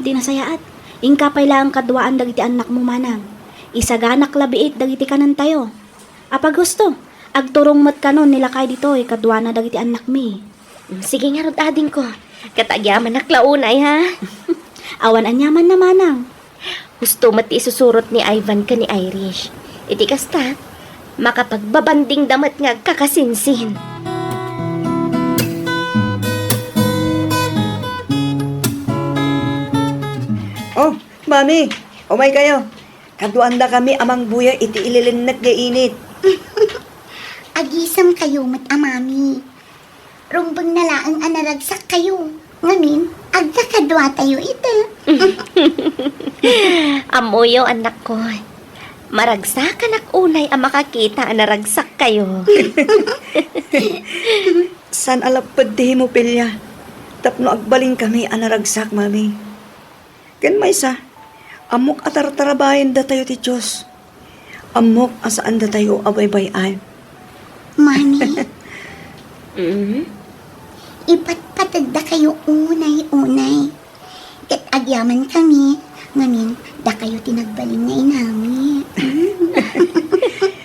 Tinasayaat. Ingkapay lang kadwaan dagiti anak mo manang. Isaganak labiit dagiti kanan tayo. Apa gusto? Agturong mat kanon nila kay dito kadwa na dagiti anak mi. Sige nga rod ading ko. Katagyaman naklaunay ha. Awan anyaman na manang. Gusto mati isusurot ni Ivan ka ni Irish. Iti kasta, makapagbabanding damat nga kakasinsin. Oh, mami, umay kayo. Kaduanda kami amang buya iti ililinnak nga init. Agisam kayo mat amami. Rumbang nalaang anaragsak kayo. Ngamin, agkakadwa tayo ito. Amuyo anak ko. Maragsakan ak unay ang makakita ang naragsak kayo. San alapad di mo pilya. Tapno agbaling kami anaragsak, mami. Ken maysa, amok atartarabayan da tayo ti Diyos. Amok asaan da tayo abay-bayan. Mami, Mm? ipatpatag da kayo unay-unay. Kat agyaman kami, ngamin, da kayo tinagbaling na inami.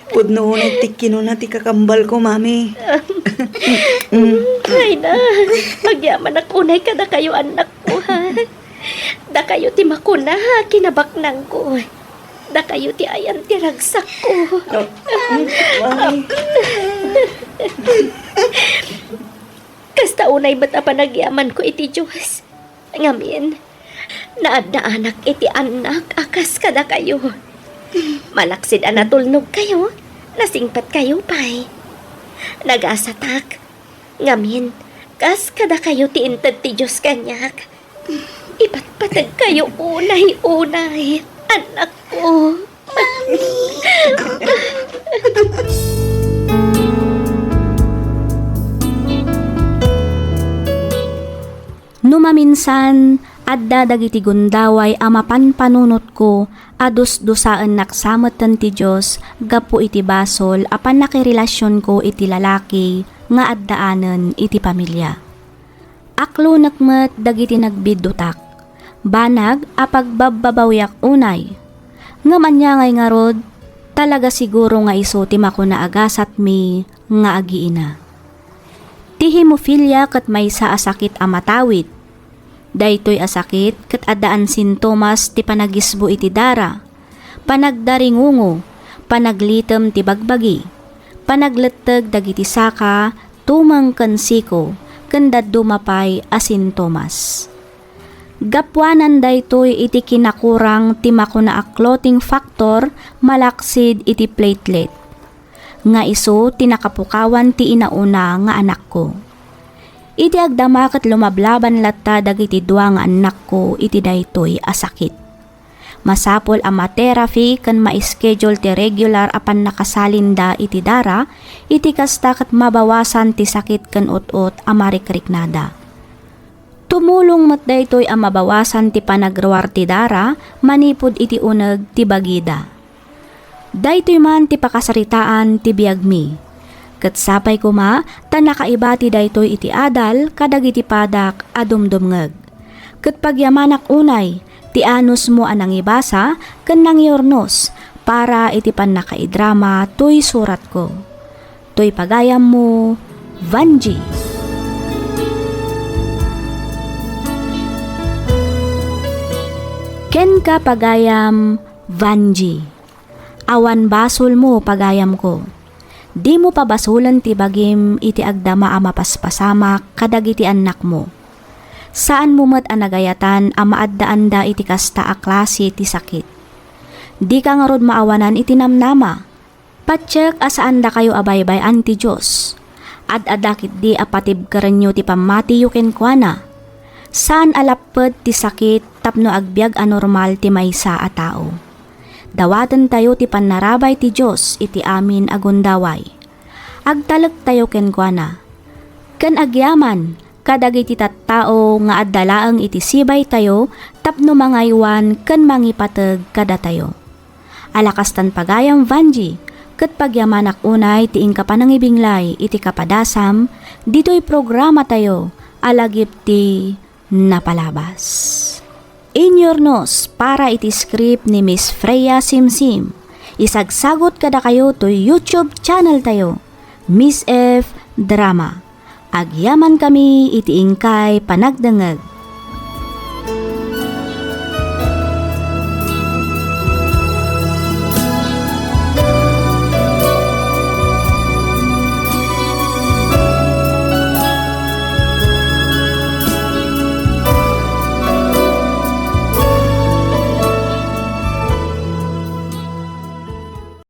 Pudno nagtikino na ti kakambal ko, mami. Ay na, magyaman ak unay ka na kayo anak ko ha. Da kayo ti makuna ha, kinabaknang ko. Da kayo ti ayan ti ragsak ko. Mami. Kasta unay ba't panagyaman ko iti Diyos. Ngamin, naadda anak iti anak akas kada kayo. Malaksid anatulnog kayo, nasingpat kayo pay. Nagasatak, ngamin, kas kada kayo ti intad ti Diyos kanyak. Ipatpatag kayo unay-unay, anak ko. Numaminsan, adda dagiti gundaway amapan panunot ko, adus dusaan naksamatan ti Diyos, gapo iti basol, apan nakirelasyon ko iti lalaki, nga addaanan iti pamilya. Aklo nakmet dagiti nagbidutak, banag apagbababawyak unay. Nga manyangay nga rod, talaga siguro nga iso ti makuna agasat mi, nga agiina. Ti hemophilia kat may sa asakit amatawid. Daytoy asakit kat adaan sintomas ti panagisbo iti dara, panagdaringungo, panaglitem ti bagbagi, panagleteg dagiti saka, tumang kansiko, kandad dumapay asintomas. Gapwanan daytoy iti kinakurang ti makuna a clotting factor malaksid iti platelet. Nga iso tinakapukawan ti inauna nga anak ko. Iti agdama ket lumablaban latta dagiti dua nga anak ko iti daytoy asakit. Masapol a ma-therapy ken ma-schedule ti regular apan nakasalinda iti dara, iti kasta ket mabawasan ti sakit ken ut-ut a marikriknada. Tumulong met daytoy a mabawasan ti panagrawar ti dara, manipud iti uneg ti bagida. Daytoy man ti pakasaritaan ti biagmi. Ket sapay kuma, tanakaibati daytoy iti adal, kadagiti padak adumdumngeg. Ket pagyamanak unay, ti anus mo anang ibasa, ken nangyornos, para iti pannakaidrama, tuy surat ko. Tuy pagayam mo, Vanji. Ken ka pagayam, Vanji. Awan basol mo pagayam ko. Di mo pa basulan ti bagim iti agdama a mapaspasamak kadagiti anak mo. Saan mo met anagayatan a maaddaanda iti kasta a klase ti sakit. Di ka nga rod maawanan iti namnama. Patsek asaan da kayo abaybayan ti Diyos. Ad-adakit di apatib karenyo ti pamati yu kenkwana. Saan alaped ti sakit tapno agbyag anormal ti maysa a tao. Dawatan tayo ti panarabay ti Diyos iti amin agundaway. Agtalag tayo kenkwana. Ken agyaman, kadagiti tattao nga addalaang iti sibay tayo, tapno mangaywan ken mangipateg kada tayo. Alakastan pagayam Vanji, Kat pagyamanak unay tiing ka panangibinglay iti kapadasam, dito'y programa tayo alagip ti napalabas. Inyornos para iti script ni Miss Freya Simsim. Isagsagot kada kayo to YouTube channel tayo, Miss F Drama. Agyaman kami iti ingkay panagdangag.